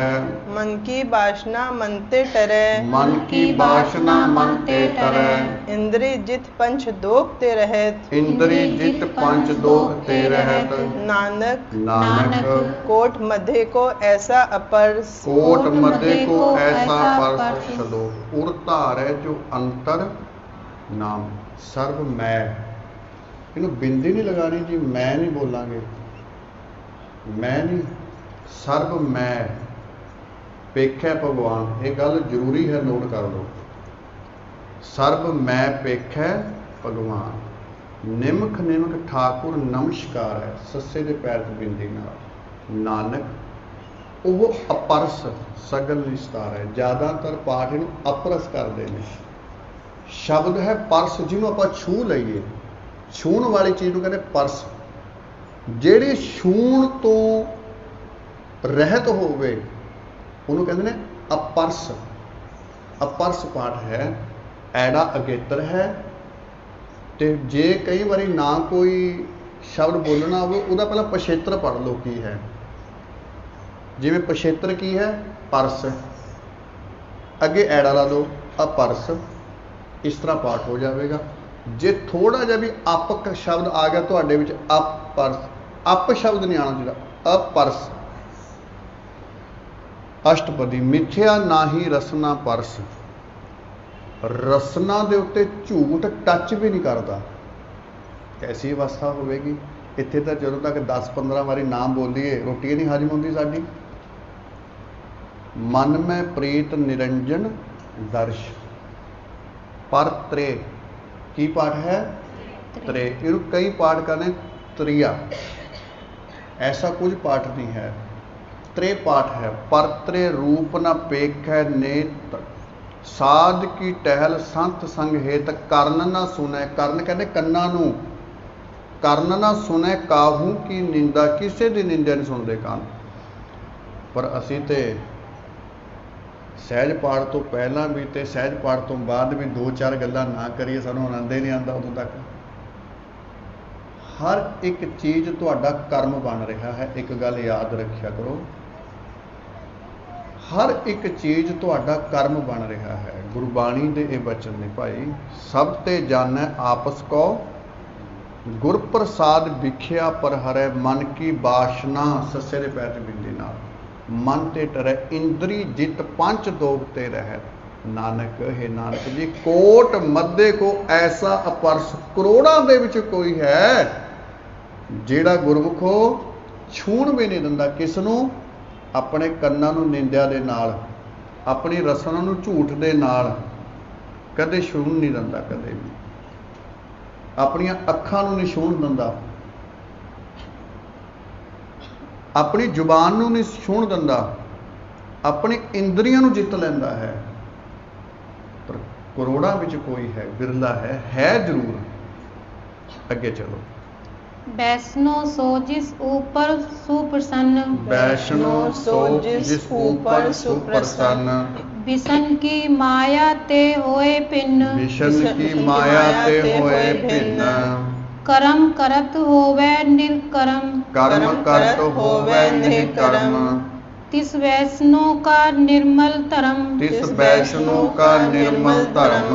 मन की वासना मनते टरे, मन की वासना मनते टरे। इंद्री जित पंच दोखते रहत, इंद्री जित पंच दोखते रहत। नानक नानक कोट मध्य को ऐसा अपर्स, कोट मध्य को ऐसा परस। चलो उड़ता है जो अंतर नाम, सर्व मैं। इन्हों बिंदी नहीं लगानी जी, मैं नहीं बोलांगे, मैं नहीं, सर्व मैं पेखै भगवान। ये गल जरूरी है, नोट कर लो। सर्व मैं पेखै भगवान। निमक निमक ठाकुर नमस्कार है, सस्से दे पैर ते बिंदी नाल। नानक वो अपरस सगल निस्तार है। ज़्यादातर पाठ इनू अपरस करते हैं। शब्द है परस, जिन्हों आप छू लीए, छूण वाली चीज़ को कहते परस। ਜਿਹੜੀ छूण तो रहत होवे ਉਹਨੂੰ ਕਹਿੰਦੇ ਨੇ अपरस। अपरस पाठ है, ऐड़ा अगेतर है। तो जे कई बारी ना कोई शब्द बोलना हो, ਉਹਦਾ ਪਹਿਲਾਂ पछेत्र पढ़ लो की है। जिवें पछेत्र की है परस, अगे ऐड़ा ला दो अपरस, इस तरह पाठ हो जाएगा। जे थोड़ा जिहा भी अप शब्द आ गया तुहाडे विच, अपरस, अप शब्द नहीं आना चाहिए, अपरस। ਅਸ਼ਟਪਦੀ ਮਿਥਿਆ ਨਾਹੀ ਰਸਨਾ ਪਰਸ, ਰਸਨਾ ਦੇ ਉੱਤੇ ਝੂਠ ਟੱਚ ਵੀ ਨਹੀਂ ਕਰਦਾ। ਐਸੀ ਅਵਸਥਾ ਹੋਵੇਗੀ। ਇੱਥੇ ਤਾਂ ਜਦੋਂ ਤੱਕ 10-15 ਵਾਰੀ ਨਾਮ ਬੋਲੀਏ ਰੋਟੀ ਨਹੀਂ ਹਜਮ ਹੁੰਦੀ ਸਾਡੀ। ਮਨ ਮੈਂ ਪ੍ਰੀਤ ਨਿਰੰਜਨ ਦਰਸ਼ ਪਰ ਤ੍ਰੇ, ਕੀ ਪਾਠ ਹੈ? ਤ੍ਰੇ। ਇਹਨੂੰ ਕਈ ਪਾਠ ਕਰਨੇ ਤ੍ਰਿਆ, ऐसा कुछ पाठ नहीं है, त्रे पाठ है। पर त्रे रूप न पेखै नेत, साध की टहल संत संग हेत, कर्ण न सुनै, कर्ण कहते कन्ना नूं, कर्ण न सुनै काहू की निंदा, किसी की निंदा नहीं सुनते कान। पर असी ते सहज पाठ तो पहला भी ते सहज पाठ तो बाद भी 2-4 गल्लां ना करिए सानूं आनंद ही नहीं आंदा उदों तक। हर एक चीज़ तुहाडा कर्म बन रहा है। एक गल याद रखिया करो, हर एक चीज़ तुहाडा कर्म बन रहा है। गुरबाणी दे ये बचन ने भाई, सब ते जानै आपस को, गुर प्रसाद विख्या पर हरै, मन की बासना, सस्से दे पैर ते बिंदी नाल, मन ते टरै, इंद्री जित पंच दोग ते रहत। नानक हे नानक जी, कोट मध्य को ऐसा अपरस, करोड़ां दे विच कोई है ਜਿਹੜਾ ਗੁਰਮੁਖੋ ਛੂਣ ਵੀ ਨਹੀਂ ਦਿੰਦਾ। ਕਿਸ ਨੂੰ? ਆਪਣੇ ਕੰਨਾਂ ਨੂੰ ਨਿੰਦਿਆ ਦੇ ਨਾਲ, ਆਪਣੀ ਰਸਨਾ ਨੂੰ ਝੂਠ ਦੇ ਨਾਲ ਕਦੇ ਛੂਣ ਨਹੀਂ ਦਿੰਦਾ, ਕਦੇ ਵੀ ਆਪਣੀਆਂ ਅੱਖਾਂ ਨੂੰ ਨਹੀਂ ਛੂਣ ਦਿੰਦਾ, ਆਪਣੀ ਜ਼ੁਬਾਨ ਨੂੰ ਨਹੀਂ ਛੂਣ ਦਿੰਦਾ, ਆਪਣੀ ਇੰਦਰੀਆਂ ਨੂੰ ਜਿੱਤ ਲੈਂਦਾ ਹੈ। ਪਰ ਕਰੋੜਾਂ ਵਿੱਚ ਕੋਈ ਹੈ, ਬਿਰਲਾ ਹੈ ਜ਼ਰੂਰ। ਅੱਗੇ ਚਲੋ। वैष्णो सो जिस ऊपर सुप्रसन्न, वैष्णो सो जिस ऊपर सुप्रसन्न, विषण की माया ते होए भिन्न, विषण की माया ते होए भिन्न, कर्म करत होवे निर्कर्म, कर्म करत होवे निर्कर्म, तिस वैष्णो का निर्मल धर्म, तिस वैष्णो का निर्मल धर्म,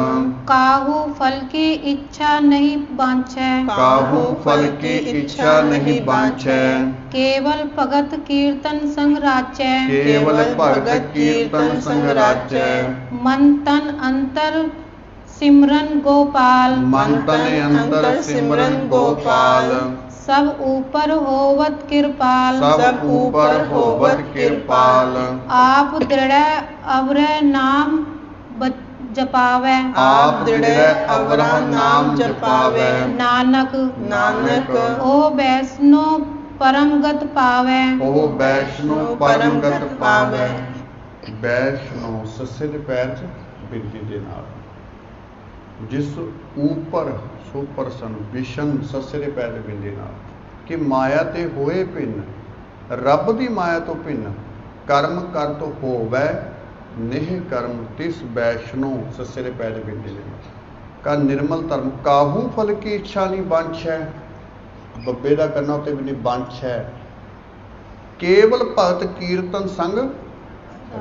काहू फल की इच्छा नहीं बांछै, काहू फल की इच्छा नहीं बांछै, केवल भगत कीर्तन संग राजै, केवल भगत कीर्तन संग राजै, मन तन अंतर सिमरन गोपाल, मन तन अंतर सिमरन गोपाल, सब ऊपर होवत कृपाल, सब ऊपर होवत कृपाल, आप दृढ़ अवर नाम जपावे, आप दृढ़ अवर नाम जपावे, नानक नानक ओ वैष्णो परम गत पावे, ओ वैष्णो परम गत पावे। वैष्णो सस्से दे पैर च बिंदी दे नाल, जिस ऊपर सुप्रसन्न, विषण सस्से दे पैर ते बिंदी नाल, कि माया ते होए भिन्न, रब दी माया तो भिन्न, कर्म कर तो होवै निह कर्म, तिस वैष्णो सस्से दे पैर ते बिंदी दे नाल, का निर्मल धर्म, काहू फल की इच्छा नहीं बांछै, बब्बे दा करना उत्ते भी नहीं बांछै, केवल भगत कीर्तन संग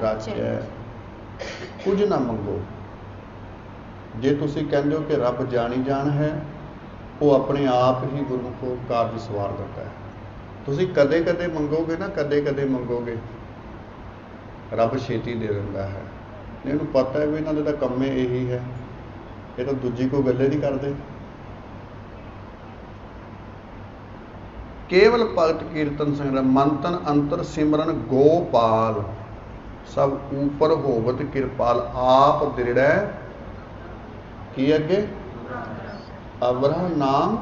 राजै। कुछ ना मंगो। जे तुसी कहते हो कि रब जानी जान है, वो अपने आप ही गुरमुखो कारज सवार दिता है। तुसी कदे कदे मंगोगे ना, कदे कदे मंगोगे, रब छेती दे दिंदा है। इन्हूं पता है भी इन्हां दा कम यही है, ये तो दूजी कोई गल नहीं करते। केवल भगत कीर्तन संग, मन तन अंतर सिमरन गोपाल, सब ऊपर होवत कृपाल, आप दृढ़ की अगे अवरा नाम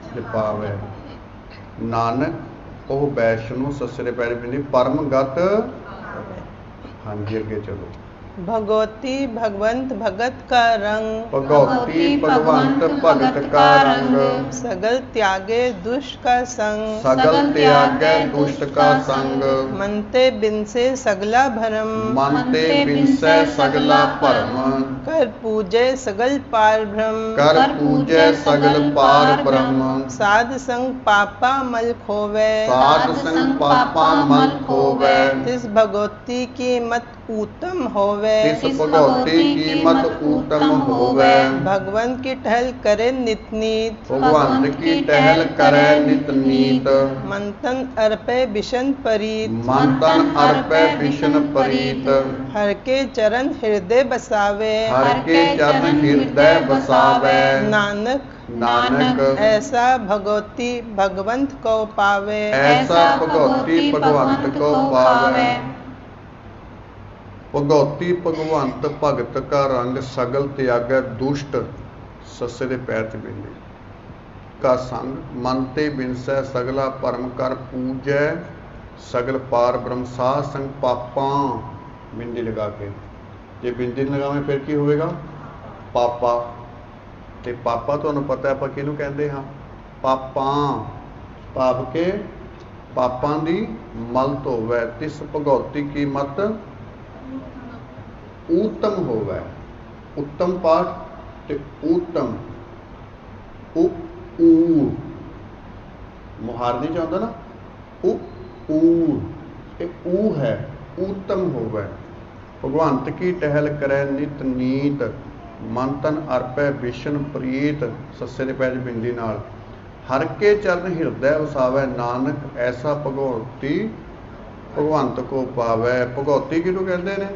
जपावे, नानक ओह वैष्णो सस्से दे पैर बिंदी परम गत। हाँ जी अगे चलो। भगवती भगवंत भगत का रंग, भगवती भगवंत भगत का रंग, सगल त्यागे दुष्ट का संग, सगल त्यागे दुष्ट का संग, मनते बिनसे सगला भरम, मनते बिनसे सगला भरम, कर पूजे सगल पार ब्रह्म, कर पूजे सगल पार ब्रह्म, साध संग पापा मल खोवे, साध संग पापा मल खोवे, तिस भगवती की मत उत्तम होवे। तिस भगवती कीमत उत्तम होवे। भगवन की टहल करे नित नीत। भगवंत की टहल करे नित नीत। मंथन अर्पे बिशन परीत। मंथन अर्पे बिशन परीत। हर के चरण हृदय बसावे। हर के चरण हृदय बसावे। नानक नानक ऐसा भगवती भगवंत को पावे। ऐसा भगवती भगवंत को पावे। भगवती भगवंत भगत का रंग सगल त्यागै दुष्ट। सस्से दे पैर च बिंदी का संग मन ते बिनसै सगला परम कर पूजै। सगल पार ब्रह्म साह संग पापां। बिंदी लगा के जे बिंदी नहीं लगावें फिर की होएगा? पापा। ते पापा तुहानूं पता है आपां किहनूं कहंदे हां? पापां भाव के पापां दी मल धोवै। तिस भगवती की मत उत्तम होवै। उत्तम पाठ ते उत्तम मुहार नहीं चाहता ना ऊ है उत्तम होवै। भगवंत की टहल करे नित नीत। मन तन अर्पै बिशन प्रीत। सस्से दे पैर बिंदी नाल। हर के चरण हृदय वसावै। नानक ऐसा भगवती भगवंत को पावै। भगवती किहनूं कहंदे ने?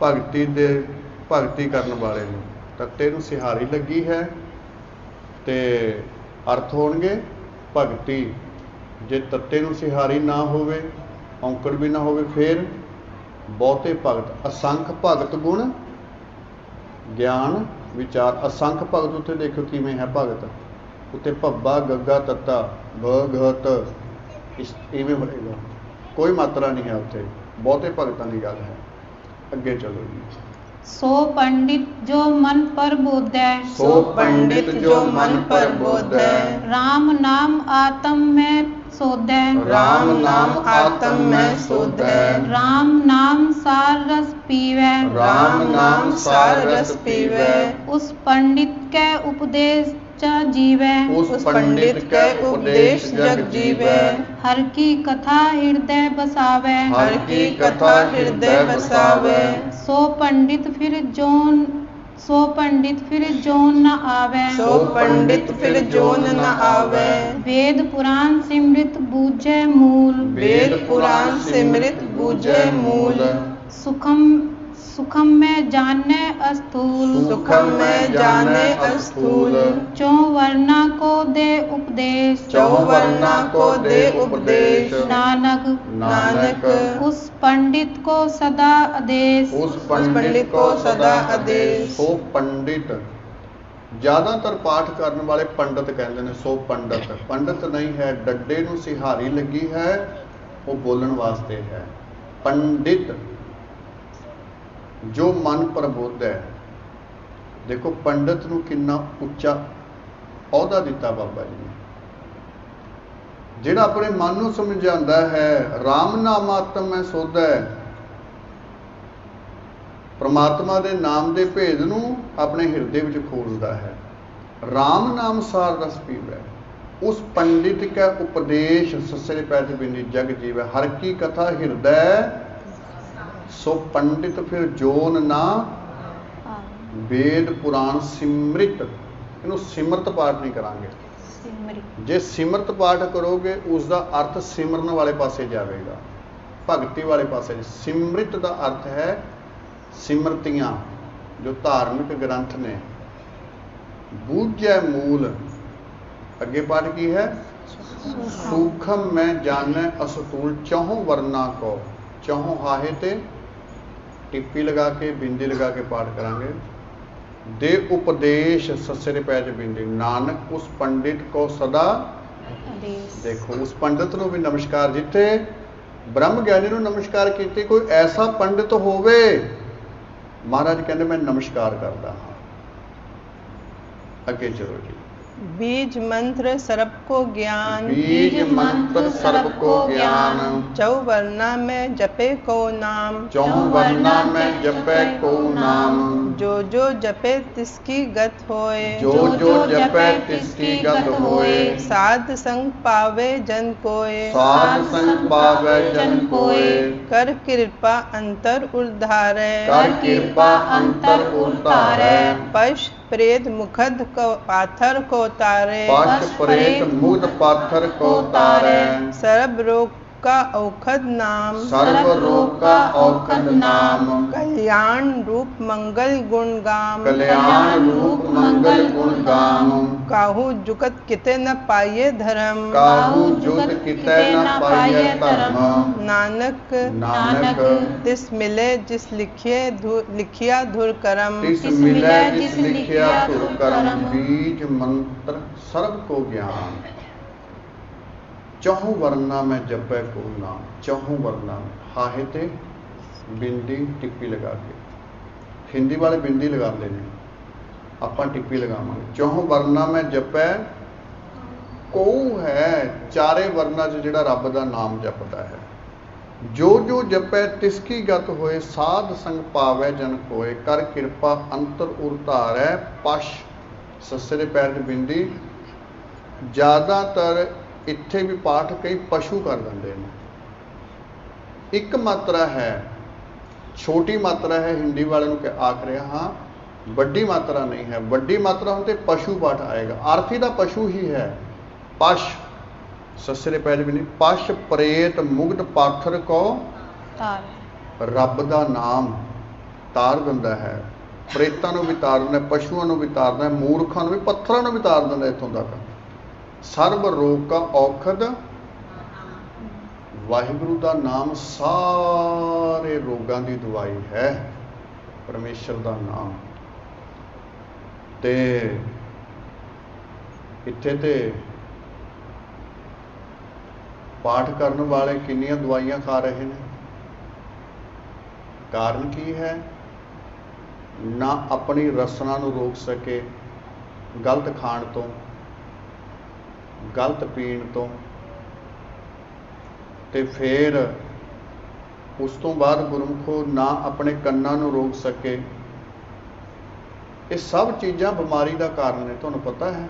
भगती करन वाले नूं। तत्ते नूं सिहारी लगी है ते अर्थ होणगे भगती। जे तत्ते नूं सिहारी ना होवे औंकड़ भी ना होवे फिर बहुते भगत। असंख भगत गुण ज्ञान विचार। असंख भगत उत्थे देखो किवें है भगत। उत्ते भब्बा गग्गा तत्ता भगत इवें बनेगा। कोई मात्रा नहीं है उत्थे। बहुते भगतां दी गल है। अगे चलो जी। सो पंडित जो मन पर बोधै। सो पंडित जो मन पर बोधै। राम नाम आत्म में सोधै। राम नाम आत्म में सोधै। राम नाम सार रस पीवै। राम नाम सार रस पीवै। उस पंडित के उपदेश च जीवै। उस पंडित के उपदेश जग जीवै। हर की कथा हृदय बसावै। हर की कथा हृदय बसावै। सो पंडित फिर जोन न आवे। सो पंडित फिर जोन न आवे। वेद पुराण सिमृत बूझे मूल। वेद पुराण सिमृत बूझे मूल। सुखम में जाने अस्थूल। सुखम में जाने अस्थूल। चौ वर्णा को दे उपदेश। चौ वर्णा को दे उपदेश। नानक उस पंडित को सदा आदेश। उस पंडित को सदा आदेश। सो पंडित ज़्यादातर पाठ करने वाले पंडित कहते हैं। सो पंडित पंडित नहीं है। डड्डे नूं सिहारी लगी है वो बोलण वास्ते है। पंडित जो मन प्रबुद्ध है। देखो पंडित नूं किन्ना उच्चा अहुदा दिता बाबा जी ने। जिहड़ा अपने मन नूं समझांदा है। राम नाम आत्म में सोधा है। परमात्मा दे नाम दे भेद नूं अपने हृदय विच खोलदा है। राम नाम सार रस पीवै। उस पंडित का उपदेश सस्से पैर च बिंदी जग जीवै। हर की कथा हृदय सो पंडित फिर जोन ना वेद पुराण सिमृत। इनू सिमरत पाठ नहीं करांगे। जे सिमरत पाठ करोगे उसका अर्थ सिमरन वाले पासे जाएगा। भगती वाले पासे। सिमृत का अर्थ है सिमरतियां जो धार्मिक ग्रंथ ने। बूझै मूल। अगे पाठ की है? सूखम में जाने अस्तूल। चौहों वर्णा को चौहों हाहे ते टिप्पी लगा के बिंदी लगा के पाठ करांगे। दे उपदेश सस्से दे पैर च बिंदी। नानक उस पंडित को सदा देखो। उस पंडित नूं भी नमस्कार। जिथे ब्रह्म ज्ञानी नूं नमस्कार कीती कोई ऐसा पंडित होवे महाराज कहंदे मैं नमस्कार करदा हां। अगे चलो जी। बीज मंत्र सर्प को ज्ञान। बीज मंत्र सर्प को ज्ञान। चौ वर्णा में जपे को नाम। चौ वर्णा में जपे को नाम। जो जो जपे तिसकी गत होए। जो जो जपै तिसकी गत होए। साध संग पावे जन कोय। साध संग पावै जन कोय। कर कृपा अंतर उद्धारै। कर कृपा अंतर उतारै। पश प्रेत मुखद को पाथर को तारे। पश प्रेत मुग्ध पाथर को तारै। सर्व रोग का औखद नाम। सर्व रोग का औखद नाम। कल्याण रूप मंगल गुण गाम। कल्याण रूप मंगल गुण गाम। काहू जुगत किते न पाइये धर्म। काहू जुग कितै न पाइयै धर्म। नानक नानक तिस मिले जिस लिखिया धुर करम। तिस मिलै जिस लिखिया धुर करम। बीज मंत्र सर्व को ज्ञान। चौहों वर्णा में जपै को नाम। चौहों वर्णा में हाहे ते बिंदी टिप्पी लगा के, हिंदी वाले बिंदी लगाते हैं, ਆਪਾਂ टिप्पी लगावांगे। चौहों वर्णा में जपै को है। चारे वर्णा च जिहड़ा रब दा नाम जपदा है। जो जो जपै तिसकी गत होए। साध संग पावै जन कोय। कर कृपा अंतर उतारै। पश सस्से दे पैर च बिंदी। ज़्यादातर ਇੱਥੇ ਵੀ ਪਾਠ ਕਈ ਪਸ਼ੂ ਕਰ ਦਿੰਦੇ ਨੇ। ਇੱਕ ਮਾਤਰਾ ਹੈ, ਛੋਟੀ ਮਾਤਰਾ ਹੈ, ਹਿੰਦੀ ਵਾਲੇ ਨੂੰ ਆਖ ਰਿਹਾ ਹਾਂ, ਵੱਡੀ ਮਾਤਰਾ ਨਹੀਂ ਹੈ। ਵੱਡੀ ਮਾਤਰਾ ਹੁਣ ਤੇ ਪਸ਼ੂ ਪਾਠ ਆਏਗਾ। ਆਰਥੀ ਦਾ ਪਸ਼ੂ ਹੀ ਹੈ। ਪਸ਼ ਸੱਸੇ ਦੇ ਪੈਰ ਵੀ ਨਹੀਂ। ਪਸ਼ ਪ੍ਰੇਤ ਮੁਗਧ ਪਾਥਰ ਕੋ ਤਾਰ। ਰੱਬ ਦਾ ਨਾਮ ਤਾਰ ਦਿੰਦਾ ਹੈ। ਪ੍ਰੇਤਾਂ ਨੂੰ ਵੀ ਤਾਰ ਦਿੰਦਾ, ਪਸ਼ੂਆਂ ਨੂੰ ਵੀ ਤਾਰ ਦਿੰਦਾ, ਮੂਰਖਾਂ ਨੂੰ ਵੀ, ਪੱਥਰਾਂ ਨੂੰ ਵੀ ਤਾਰ ਦਿੰਦਾ ਇੱਥੋਂ ਤੱਕ। ਸਰਬ ਰੋਗ का औखद ਵਾਹਿਗੁਰੂ ਦਾ ਨਾਮ ਸਾਰੇ ਰੋਗਾਂ ਦੀ ਦਵਾਈ ਹੈ। ਪਰਮੇਸ਼ਰ ਦਾ ਨਾਮ। ਤੇ ਇੱਥੇ ਤੇ ਪਾਠ ਕਰਨ ਵਾਲੇ ਕਿੰਨੀਆਂ ਦਵਾਈਆਂ ਖਾ ਰਹੇ ਨੇ। ਕਾਰਨ ਕੀ ਹੈ? ਨਾ ਆਪਣੀ ਰਸਨਾ ਨੂੰ ਰੋਕ ਸਕੇ ਗਲਤ ਖਾਣ ਤੋਂ, ਗਲਤ ਪੀਣ ਤੋਂ, ਤੇ ਫਿਰ ਉਸ ਤੋਂ ਬਾਅਦ ਗੁਰਮੁਖੋ ਨਾ ਆਪਣੇ ਕੰਨਾਂ ਨੂੰ ਰੋਕ ਸਕੇ। ਇਹ ਸਭ ਚੀਜ਼ਾਂ ਬਿਮਾਰੀ ਦਾ ਕਾਰਨ ਨੇ। ਤੁਹਾਨੂੰ ਪਤਾ ਹੈ,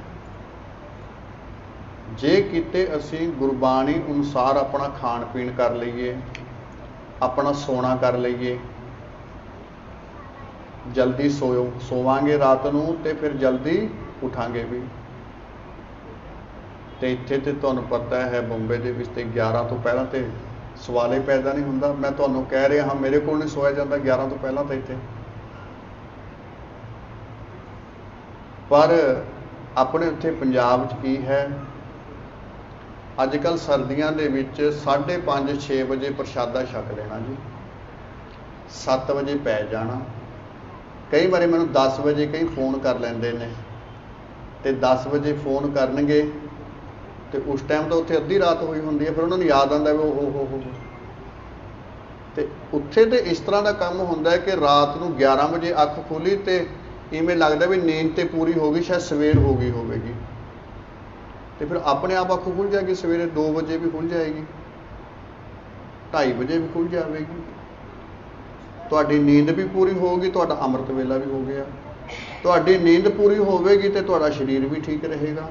ਜੇ ਕਿਤੇ ਅਸੀਂ ਗੁਰਬਾਣੀ ਅਨੁਸਾਰ ਆਪਣਾ ਖਾਣ ਪੀਣ ਕਰ ਲਈਏ, ਆਪਣਾ ਸੋਣਾ ਕਰ ਲਈਏ, ਜਲਦੀ ਸੋਵਾਂਗੇ ਰਾਤ ਨੂੰ ਤੇ ਫਿਰ ਜਲਦੀ ਉਠਾਂਗੇ ਵੀ। ਤੇ ਇੱਥੇ ਤੇ ਤੁਹਾਨੂੰ ਪਤਾ ਹੈ ਬੰਬੇ ਦੇ ਵਿੱਚ ਤੇ 11 ਤੋਂ ਪਹਿਲਾਂ ਤੇ ਸਵਾਲ ਹੀ ਪੈਦਾ ਨਹੀਂ ਹੁੰਦਾ। ਮੈਂ ਤੁਹਾਨੂੰ ਕਹਿ ਰਿਹਾ ਹਾਂ, ਮੇਰੇ ਕੋਲ ਨਹੀਂ ਸੋਇਆ ਜਾਂਦਾ 11 ਤੋਂ ਪਹਿਲਾਂ ਤਾਂ ਇੱਥੇ। ਪਰ ਆਪਣੇ ਉੱਥੇ ਪੰਜਾਬ 'ਚ ਕੀ ਹੈ, ਅੱਜ ਕੱਲ੍ਹ ਸਰਦੀਆਂ ਦੇ ਵਿੱਚ 5:30 6 ਵਜੇ ਪ੍ਰਸ਼ਾਦਾ ਛਕ ਲੈਣਾ ਜੀ, 7 ਵਜੇ ਪੈ ਜਾਣਾ। ਕਈ ਵਾਰੀ ਮੈਨੂੰ 10 ਵਜੇ ਕਈ ਫੋਨ ਕਰ ਲੈਂਦੇ ਨੇ ਤੇ 10 ਵਜੇ ਫੋਨ ਕਰਨਗੇ ਤੇ ਉਸ ਟਾਈਮ ਤਾਂ ਉੱਥੇ ਅੱਧੀ ਰਾਤ ਹੋਈ ਹੁੰਦੀ ਹੈ। ਫਿਰ ਉਹਨਾਂ ਨੂੰ ਯਾਦ ਆਉਂਦਾ ਵੀ ਹੋ ਤੇ ਉੱਥੇ ਤੇ ਇਸ ਤਰ੍ਹਾਂ ਦਾ ਕੰਮ ਹੁੰਦਾ ਹੈ ਕਿ ਰਾਤ ਨੂੰ 11 ਵਜੇ ਅੱਖ ਖੋਲੀ ਤੇ ਇਵੇਂ ਲੱਗਦਾ ਵੀ ਨੀਂਦ ਤੇ ਪੂਰੀ ਹੋ ਗਈ, ਸ਼ਾਇਦ ਸਵੇਰ ਹੋ ਗਈ ਹੋਵੇਗੀ। ਤੇ ਫਿਰ ਆਪਣੇ ਆਪ ਅੱਖ ਖੁੱਲ੍ਹ ਜਾਏਗੀ, ਸਵੇਰੇ 2 ਵਜੇ ਵੀ ਖੁੱਲ੍ਹ ਜਾਏਗੀ, 2:30 ਵਜੇ ਵੀ ਖੁੱਲ੍ਹ ਜਾਵੇਗੀ। ਤੁਹਾਡੀ ਨੀਂਦ ਵੀ ਪੂਰੀ ਹੋਊਗੀ, ਤੁਹਾਡਾ ਅੰਮ੍ਰਿਤ ਵੇਲਾ ਵੀ ਹੋ ਗਿਆ। ਤੁਹਾਡੀ ਨੀਂਦ ਪੂਰੀ ਹੋਵੇਗੀ ਤੇ ਤੁਹਾਡਾ ਸਰੀਰ ਵੀ ਠੀਕ ਰਹੇਗਾ।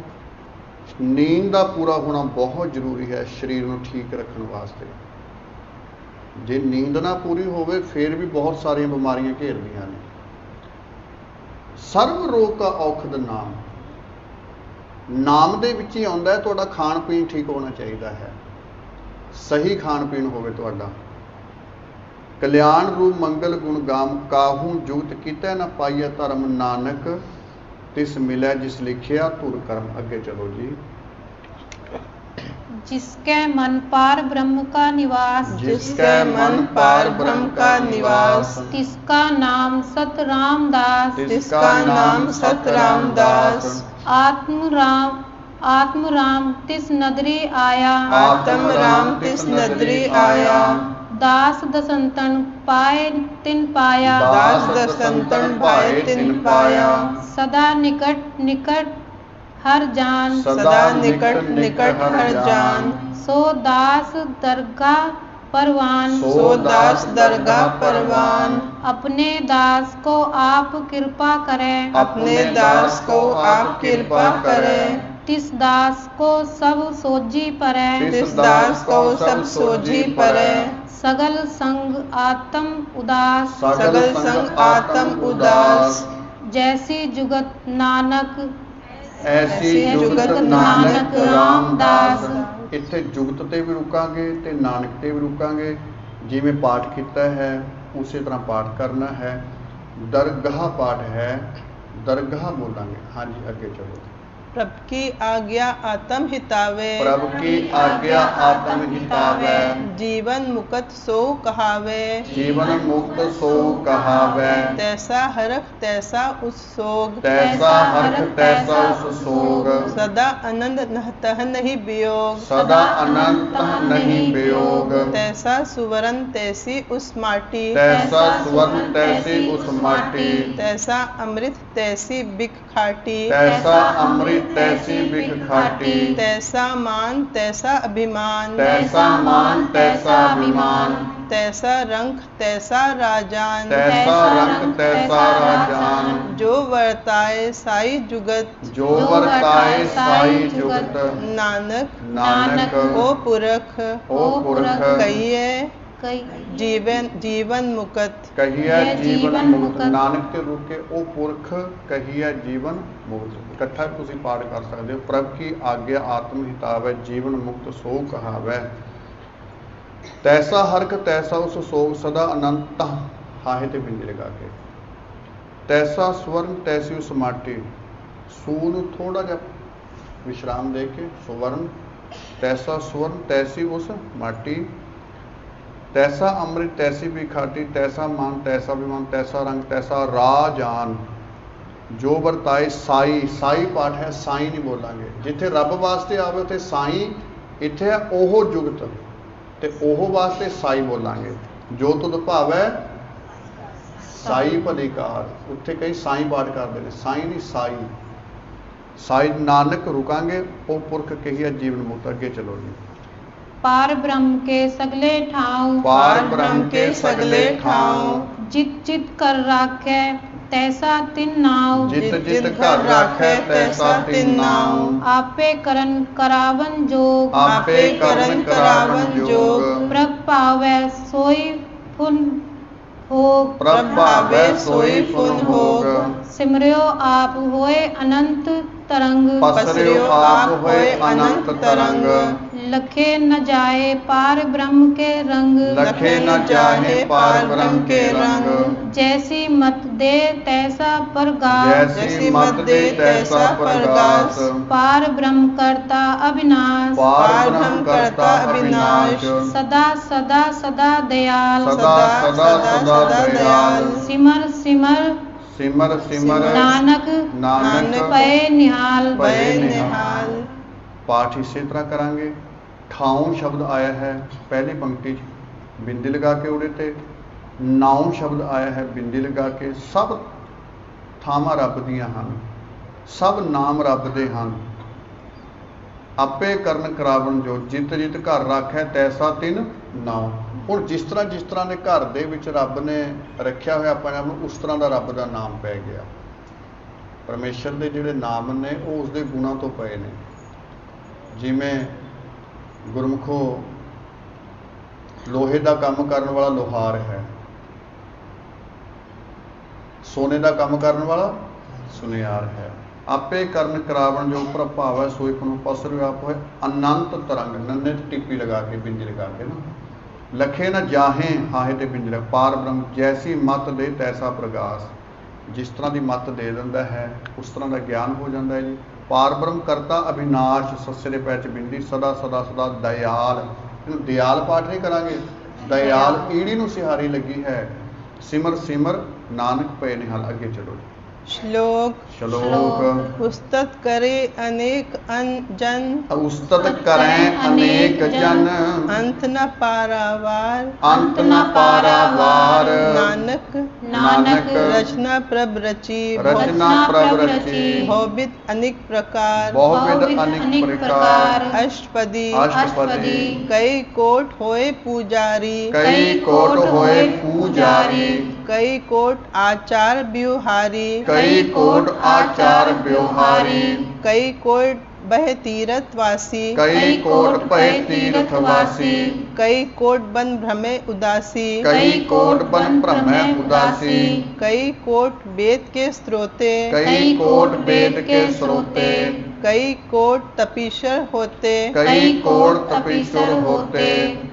ਨੀਂਦ ਦਾ ਪੂਰਾ ਹੋਣਾ ਬਹੁਤ ਜ਼ਰੂਰੀ ਹੈ ਸਰੀਰ ਨੂੰ ਠੀਕ ਰੱਖਣ ਵਾਸਤੇ। ਜੇ ਨੀਂਦ ਨਾ ਪੂਰੀ ਹੋਵੇ ਫਿਰ ਵੀ ਬਹੁਤ ਸਾਰੀਆਂ ਬਿਮਾਰੀਆਂ ਘੇਰਦੀਆਂ ਨੇ। ਸਰਬ ਰੋਗ ਦਾ ਔਖਦ ਨਾਮ। ਨਾਮ ਦੇ ਵਿੱਚ ਹੀ ਆਉਂਦਾ ਹੈ। ਤੁਹਾਡਾ ਖਾਣ ਪੀਣ ਠੀਕ ਹੋਣਾ ਚਾਹੀਦਾ ਹੈ, ਸਹੀ ਖਾਣ ਪੀਣ ਹੋਵੇ ਤੁਹਾਡਾ। ਕਲਿਆਣ ਰੂਪ ਮੰਗਲ ਗੁਣ ਗਾਮ। ਕਾਹੂ ਜੁਗਤ ਕੀਤਾ ਨਾ ਪਾਈਆ ਧਰਮ। ਨਾਨਕ ਤਿਸ ਮਿਲਿਆ ਜਿਸ ਲਿਖਿਆ ਧੁਰ ਕਰਮ। ਅੱਗੇ ਚਲੋ ਜੀ। जिसके मन पार ब्रह्म का निवास। जिसके मन पार ब्रह्म का निवास। तिसका नाम सत रामदास। तिसका नाम सत रामदास। आत्म राम तिस नदरी आया। आत्म राम तिस नदरी आया। दास दसंतन पाए तिन पाया। दास दसंतन पाए तिन पाया। सदा निकट निकट हर जान। सदा निकट निकट हर जान। सो दास दरगाह परवान। सो दास दरगाह परवान। अपने दास को आप कृपा करें। अपने दास को आप कृपा करें। तिस दास को सब सोजी परे। तिस दास को सब सोझी परे। सगल संग आत्म उदास। सगल संग आत्म उदास। जैसी जुगत नानक ਐਸੀ ਜੁਗਤ ਨਾਨਕ ਰਾਮਦਾਸ। ਇੱਥੇ ਜੁਗਤ ਤੇ ਵੀ ਰੁਕਾਂਗੇ ਤੇ ਨਾਨਕ ਤੇ ਵੀ ਰੁਕਾਂਗੇ। ਜਿਵੇਂ ਪਾਠ ਕੀਤਾ ਹੈ ਉਸੇ ਤਰ੍ਹਾਂ ਪਾਠ ਕਰਨਾ ਹੈ। ਦਰਗਾਹ ਪਾਠ ਹੈ, ਦਰਗਾਹ ਬੋਲਾਂਗੇ। ਹਾਂਜੀ ਅੱਗੇ ਚਲੋ। प्रभ की आज्ञा आत्म हितावे। प्रभ की आज्ञा आत्म हितावे। जीवन मुक्त सो कहावे। जीवन मुक्त सो कहावे। तैसा हरख तैसा उस सोग। तैसा हरख तैसा उस सोग। सदा आनंद नहतह नहीं वियोग। सदा अनंत नहीं वियोग। तैसा सुवर्ण तैसी उस माटी। तैसा सुवर्ण तैसी उस माटी। तैसा अमृत तैसी बिक खाटी। तैसा अमृत तैसी बिख खाटी। तैसा मान तैसा अभिमान। तैसा मान तैसा अभिमान। तैसा रंग तैसा राजान। तैसा रंग तैसा राजान। जो वर्ताए साई जुगत। जो वर्ताए साई जुगत। नानक नानक ओ पुरख। ओ पुरख। कहिए जीवन मुकत। कहिए जीवन मुक्त। नानक ते रुक के ओ पुरख कहिए जीवन मुक्त। इकट्ठा तुसी पाठ कर सकते हो। प्रभ की आज्ञा आत्म हितावै। जीवन मुक्त सो कहावै। तैसा हरख तैसा उस सोग। सदा अनंत हाहे ते बिंदी लगा के। तैसा स्वर्ण तैसी उस माटी। सू नूं थोड़ा जिहा विश्राम दे के सुवर्ण। तैसा स्वर्ण तैसी उस माटी। तैसा अमृत तैसी भी खाटी। तैसा मान तैसा विमान। तैसा रंग तैसा राजान। जो वरताए साई। साई पाठ है, साई नहीं बोलांगे। जिथे रब वास्ते आवे उथे साई। इत्थे है ओह जुगत ते ओह वास्ते साई बोलांगे। जो तुद भावै साई भलीकार। उत्थे कई साई पाठ करते हैं। साई नहीं साई। साई नानक रुकांगे। ओ पुरख कहिए जीवन मुक्त। अगे चलो जी। पार ब्रह्म के सगले ठाव। पार ब्रह्म के सगले ठाव। जित जित कर राखे तैसा तिन नाव। जित जित कर राखे तैसा तिन नाव। आपे करन करावन जोग। आपे करन करावन जोग। प्रभ पावै सोई फुन भोग। प्रभ पावै सोई फुन भोग। सिमरियो आप होए अनंत तरंग। पसरियो आप होए अनंत तरंग। लखे न जाए पार ब्रह्म के रंग। लखे न जाहे पार ब्रह्म के रंग। जैसी मत दे तैसा प्रगास। जैसी मत दे तैसा प्रगास। पार ब्रह्म करता अविनाश। पार ब्रह्म करता अविनाश। सदा सदा सदा दयाल। सदा सदा सदा दयाल। सिमर सिमर सिमर सिमर नानक नानक पए निहाल। पए निहाल। पाठ इसी तरह करांगे। ठाऊं शब्द आया है पहली पंक्ति बिंदी लगा के उड़े थे। नाऊं शब्द आया है बिंदी लगा के। सब थावां रब दियां हन। सब नाम रब दे हन। आपे करन करावन जो। जित जित घर राखै तैसा तिन नाऊं। हुण जिस तरह ने घर दे विच रब ने रखिया होया अपने आप नूं उस तरह का रब का नाम पै गया। परमेश्वर के जिहड़े नाम ने वो उसके गुणों तो पए ने। जिमें गुरमुखो लोहे का काम करने वाला लोहार है। सोने का काम करने वाला सुनियार है। आपे करन करावन जो प्रभाव है सोई पनु पसर आप होए अनंत तरंग। नन्ने टिप्पी लगा के बिंदी लगा के ना। लखे न जाहे हाहे ते बिंदी लगा। पार ब्रह्म जैसी मत दे तैसा प्रगास। जिस तरह की मत दे दिंदा है उस तरह का ज्ञान हो जाता है जी। पार ब्रह्म करता अविनाश। सस्से दे पैच बिंदी। सदा सदा सदा दयाल। इहनूं दयाल पाठ नहीं करांगे। दयाल ईड़ी नूं सिहारी लगी है। सिमर सिमर नानक पए निहाल। अगे चलो जी। श्लोक श्लोक उस्तत करे अनेक जन उस्तत करें अनेक जन अंत न पारावार अंत न पारावार नानक नानक रचना प्रभ रची रचना प्रभ रची भौविद अनेक प्रकार बहुविध अनेक प्रकार अष्टपदी अष्टपदी कई कोट होए पुजारी कई कोट होए पूजारी कई कोट आचार व्यूहारी कई कोट आचार व्यवहारी कई कोट बह तीर्थवासी कई कोट पै तीर्थवासी कई कोट बन भ्रमे उदासी कई कोट बन भ्रमै उदासी कई कोट वेद के स्रोते कई कोट वेद के स्रोते कई कोट तपीश्वर होते कई कोट तपीश्वर होते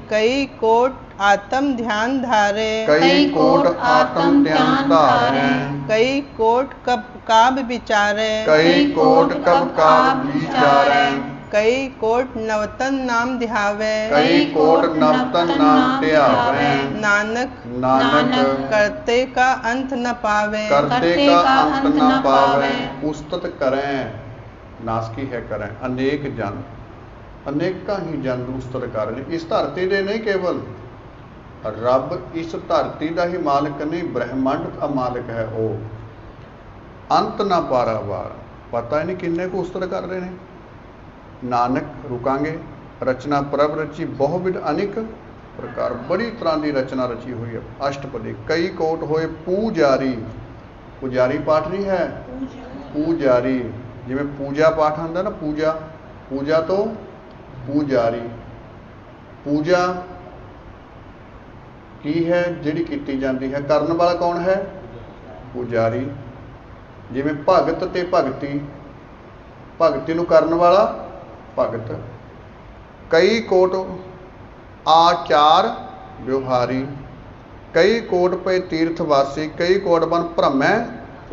कई कोट आत्म ध्यान धारे कई कोट आत्म ध्यान धारे कई कोट कब काब विचारे कई कोट कब का विचारे कई कोट नवतन नाम ध्यावे कई कोट नवतन नाम ध्यावे नानक नानक करते का अंत न पावे करते का अंत न पावे उस्तत करें नासकी है करें अनेक जन अनेका ही जन उस्तत कर रहे इस धरती दे नहीं केवल रब इस धरती का ही मालिक नहीं ब्रह्मंड का मालिक है वो अंत ना पारावार पता ही नहीं किन्ने को उस्तत कर रहे हैं नानक रुकांगे रचना प्रभ रची बहुविध अनेक प्रकार बड़ी तरह की रचना रची हुई है अष्टपदी कई कोट होए पूजारी पुजारी पाठ नहीं है पूजारी जिमें पूजा पाठ आंदा ना पूजा पूजा तो पूजारी पूजा की है जिहड़ी कीती जाती है करन वाला कौन है पुजारी जिवें भगत ते भगती भगती नूं करन वाला भगत कई कोट आचार व्यवहारी कई कोट पे तीर्थवासी कई कोट बन भ्रमै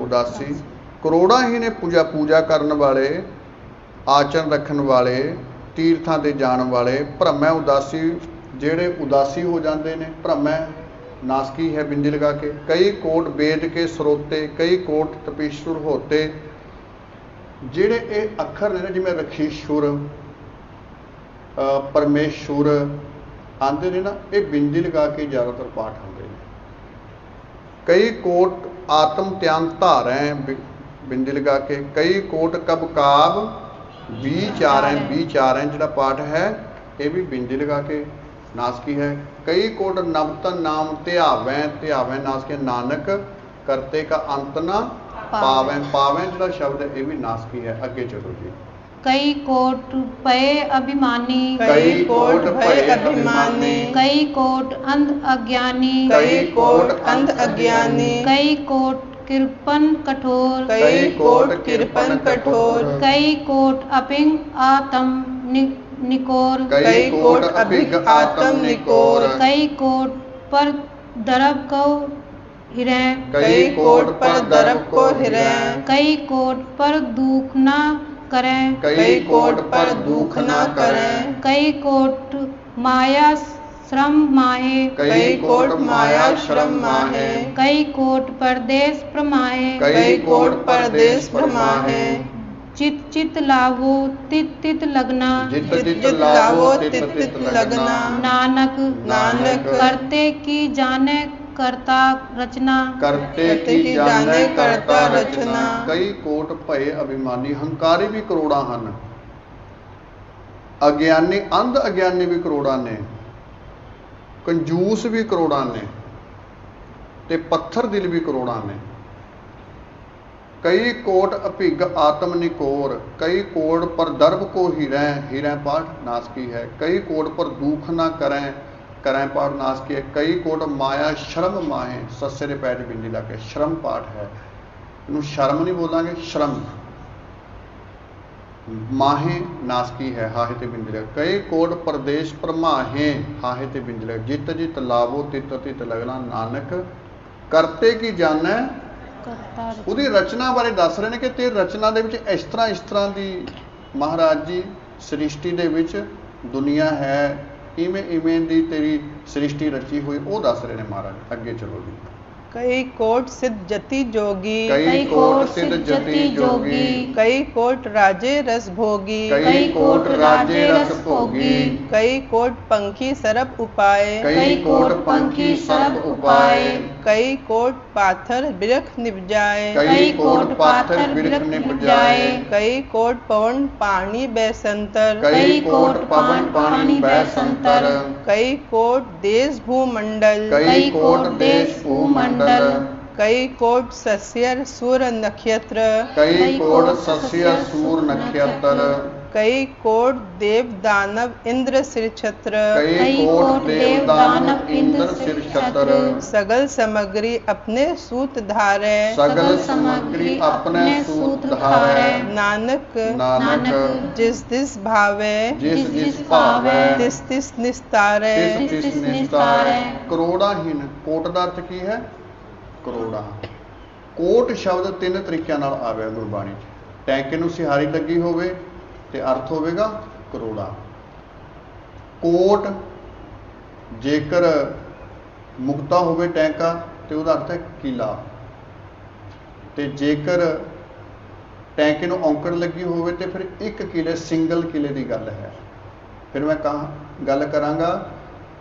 उदासी करोड़ा ही ने पूजा पूजा करन वाले आचरण रखन वाले तीर्थां ते जाण वाले भ्रमै उदासी जेड़े उदासी हो जाते हैं भ्रमै नासकी है बिंदी लगा के कई कोट वेद के स्रोते कई कोट तपीश्वर होते जेड़े ये अखर ने जिमें रखीश्वर परमेश्वर आते ने ना ये बिंदी लगा के ज़्यादातर पाठ आते हैं कई कोट आत्म त्यान धारें बिंदी लगा के कई कोट कब काब विचारें जिहड़ा पाठ है ये भी बिंदी लगा के नासकी है कई कोट नवतन नाम ध्यावें नासकी नानक करते का अंत ना पावें जिहड़ा शब्द है ये भी नासकी है अगे चलो जी कई कोट भय अभिमानी कई कोट भय अभिमानी कई कोट अंध अज्ञानी कई कोट अंध अज्ञानी कई कोट कृपन कठोर कई कोट कृपन कठोर कई कोट अपिंग आत्म निकोर कई कोट अभिग आत्म निकोर कई कोट पर दरब को हिरै कई कोट पर दरब को हिरै कई कोट पर दुख न करें कई कोट पर दुख न करें कई कोट माया श्रम माहे कई कोट माया श्रम माहे कई कोट परदेश प्रमाहे कई कोट परदेश प्रमाहे चित चित लावो तित तित लगना जित जित लावो तित तित लगना नानक नानक करते की जाने करता रचना करते करते की की जाने जाने करता करता रचना रचना। कई कोट भय अभिमानी हंकारी भी करोड़ा ਹਨ अज्ञानी अंध अज्ञानी भी करोड़ा ने कंजूस भी करोड़ा ने ते पत्थर दिल भी करोड़ा ने कई कोट अभिग आत्म निकोर कई कोट पर दर्भ को हिरें पाठ नासकी है कई कोट पर दुख ना करें पाठ नासकी है कई कोट माया श्रम माहे सस्से दे पैर बिंदी लगे श्रम पाठ है इनू शर्म नहीं बोलांगे श्रम माहे नासकी है हाहे ते बिंदी लगे कई कोट प्रदेश पर माहे हाहे ते बिंदी लगे जित जित लावो तित तित लगना नानक करते की जाने ਉਹਦੀ ਰਚਨਾ ਬਾਰੇ ਦੱਸ ਰਹੇ ਨੇ ਕਿ ਤੇ ਰਚਨਾ ਦੇ ਵਿੱਚ ਇਸ ਤਰ੍ਹਾਂ ਦੀ ਮਹਾਰਾਜ ਜੀ ਸ੍ਰਿਸ਼ਟੀ ਦੇ ਵਿੱਚ ਦੁਨੀਆ ਹੈ ਇਵੇਂ ਦੀ ਤੇਰੀ ਸ੍ਰਿਸ਼ਟੀ ਰਚੀ ਹੋਈ ਉਹ ਦੱਸ ਰਹੇ ਨੇ ਮਹਾਰਾਜ ਅੱਗੇ ਚਲੋ ਜੀ कई कोट सिद्ध जति जोगी कई कोट सिद्ध जति जोगी कई कोट राजे रस भोगी कई कोट राजे रस भोगी कई कोट पंखी सरप उपाय कई कोट पंखी सर्प उपाय कई कोट पाथर बिरख निपजाए कई कोट पाथर बिरख निपजाए कई कोट पवन पानी बैसंतर कई कोट पवन पानी बैसंतर कई कोट देश भूमंडल कई कोट देश भूमंडल कई कोट सस्यर सूर नक्षत्र कई कोट सस्य सूर नक्षत्र कई कोट देव दानव इंद्र सिर छत्र कई कोट देव दानव इंद्र सिर छत्र सगल सामग्री अपने सूत धारे सगल सामग्री अपने सूत धारे नानक नानक जिस दिस भावे जिस जिस भावै तिस तिस निस्तारे ਤਿਸ ਤਿਸ ਨਿਸਤਾਰੈ ਕਰੋੜਾਹੀਨ ਕੋਟ ਦਾ ਅਰਥ ਕੀ ਹੈ ਕਰੋੜਾਂ ਕੋਟ ਸ਼ਬਦ ਤਿੰਨ ਤਰੀਕਿਆਂ ਨਾਲ ਆਵੇ ਗੁਰਬਾਣੀ 'ਚ ਟੈਂਕੇ ਨੂੰ ਸਿਹਾਰੀ ਲੱਗੀ ਹੋਵੇ ਤੇ ਅਰਥ ਹੋਵੇਗਾ ਕਰੋੜਾਂ ਕੋਟ ਜੇਕਰ ਮੁਕਤਾ ਹੋਵੇ ਟੈਂਕਾ ਤੇ ਉਹਦਾ ਅਰਥ ਹੈ ਕਿਲਾ ਤੇ ਜੇਕਰ ਟੈਂਕੇ ਨੂੰ ਔਂਕੜ ਲੱਗੀ ਹੋਵੇ ਤੇ ਫਿਰ ਇੱਕ ਕਿਲੇ ਸਿੰਗਲ ਕਿਲੇ ਦੀ ਗੱਲ ਹੈ ਫਿਰ ਮੈਂ ਗੱਲ ਕਰਾਂਗਾ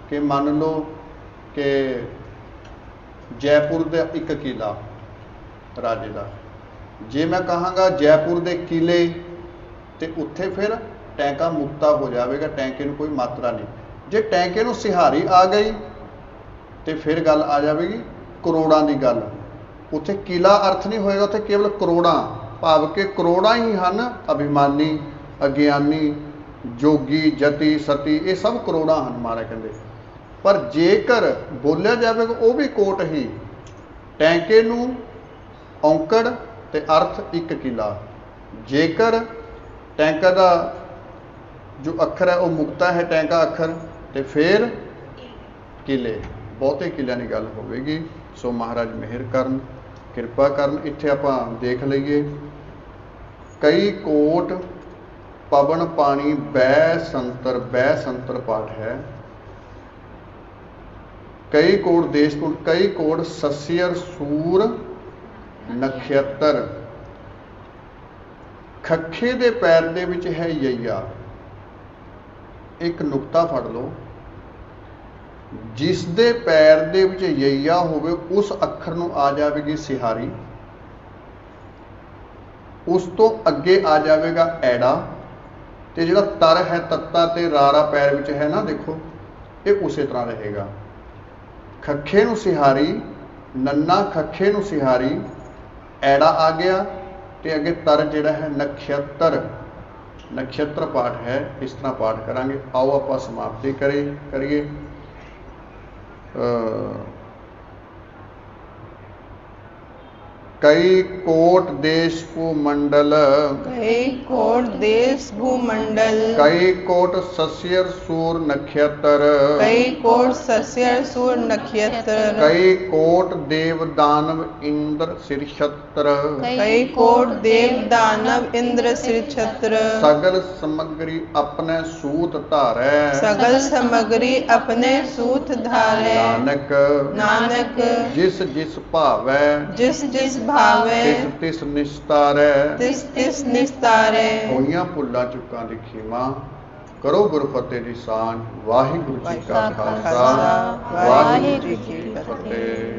ਕਿ ਮੰਨ ਲਓ ਕਿ ਜੈਪੁਰ ਦਾ ਇੱਕ ਕਿਲਾ ਰਾਜੇ ਦਾ ਜੇ ਮੈਂ ਕਹਾਂਗਾ ਜੈਪੁਰ ਦੇ ਕਿਲੇ ਤੇ ਉੱਥੇ ਫਿਰ ਟੈਂਕਾ ਮੁਕਤਾ ਹੋ ਜਾਵੇਗਾ ਟੈਂਕੇ ਨੂੰ ਕੋਈ ਮਾਤਰਾ ਨਹੀਂ ਜੇ ਟੈਂਕੇ ਨੂੰ ਸਿਹਾਰੀ ਆ ਗਈ ਤੇ ਫਿਰ ਗੱਲ ਆ ਜਾਵੇਗੀ ਕਰੋੜਾਂ ਦੀ ਗੱਲ ਉੱਥੇ ਕਿਲਾ ਅਰਥ ਨਹੀਂ ਹੋਏਗਾ ਉੱਥੇ ਕੇਵਲ ਕਰੋੜਾਂ ਭਾਵ ਕਿ ਕਰੋੜਾਂ ਹੀ ਹਨ ਅਭਿਮਾਨੀ ਅਗਿਆਨੀ ਜੋਗੀ ਜਤੀ ਸਤੀ ਇਹ ਸਭ ਕਰੋੜਾਂ ਹਨ ਮਹਾਰਾਜ ਕਹਿੰਦੇ ਪਰ ਜੇਕਰ ਬੋਲਿਆ ਜਾਵੇਗਾ ਉਹ ਵੀ ਕੋਟ ਹੀ ਟੈਂਕੇ ਨੂੰ ਔਂਕੜ ਤੇ ਅਰਥ ਇੱਕ ਕਿਲਾ ਜੇਕਰ ਟੈਂਕਾ ਦਾ ਜੋ ਅੱਖਰ ਹੈ ਉਹ ਮੁਕਤਾ ਹੈ ਟੈਂਕਾ ਅੱਖਰ ਤੇ ਫਿਰ ਕਿਲੇ ਬਹੁਤੇ ਕਿਲਿਆਂ ਦੀ ਗੱਲ ਹੋਵੇਗੀ ਸੋ ਮਹਾਰਾਜ ਮਿਹਰ ਕਰਨ ਕਿਰਪਾ ਕਰਨ ਇੱਥੇ ਆਪਾਂ ਦੇਖ ਲਈਏ ਕਈ ਕੋਟ ਪਵਨ ਪਾਣੀ ਬੈ ਸੰਤਰ ਪਾਠ ਹੈ ਕਈ ਕੋਟ ਦੇਸ਼ ਕੋਟ ਕਈ ਕੋਟ ਸਸਿਅਰ ਸੂਰ ਨਖੇਤਰ ਖੱਖੇ ਦੇ ਪੈਰ ਦੇ ਵਿੱਚ ਹੈ ਯਈਆ ਇੱਕ ਨੁਕਤਾ ਫੜ ਲਓ ਜਿਸ ਦੇ ਪੈਰ ਦੇ ਵਿੱਚ ਯਈਆ ਹੋਵੇ ਉਸ ਅੱਖਰ ਨੂੰ ਆ ਜਾਵੇਗੀ ਸਿਹਾਰੀ ਉਸ ਤੋਂ ਅੱਗੇ ਆ ਜਾਵੇਗਾ ਐੜਾ ਤੇ ਜਿਹੜਾ ਤਰ ਹੈ ਤੱਤਾ ਤੇ ਰਾਰਾ ਪੈਰ ਵਿੱਚ ਹੈ ਨਾ ਦੇਖੋ ਇਹ ਉਸੇ ਤਰ੍ਹਾਂ ਰਹੇਗਾ ਖੱਖੇ ਨੂੰ ਸਿਹਾਰੀ ਨੰਨਾ ਖੱਖੇ ਨੂੰ ਸਿਹਾਰੀ ਐੜਾ ਆ ਗਿਆ ਤੇ ਅੱਗੇ ਤਰ ਜਿਹੜਾ ਹੈ ਨਖੇਤਰ ਪਾਠ ਹੈ ਇਸ ਤਰ੍ਹਾਂ ਪਾਠ ਕਰਾਂਗੇ ਆਓ ਆਪਾਂ ਸਮਾਪਤੀ ਕਰੀਏ कई कोट देश भूमंडल कई कोट देश भूमंडल कई कोट सस्यर सूर नक्षत्र कई कोट सस्यर सूर नक्षत्र कई कोट देव दानव इंद्र सिर छत्र कई कोट देव दानव इंद्र सिर छत्र सगल सामग्री अपने सूत धारै सगल सामग्री अपने सूत धारै नानक जिस जिस भावै जिस जिस भावे तिस निस्तारै तिस निस्तारै होइयां भुल्लां चुक्कां दी खीमा करो गुरफतेह दी सांझ वाहिगुरू जी का खालसा वाहिगुरू जी की फतेह।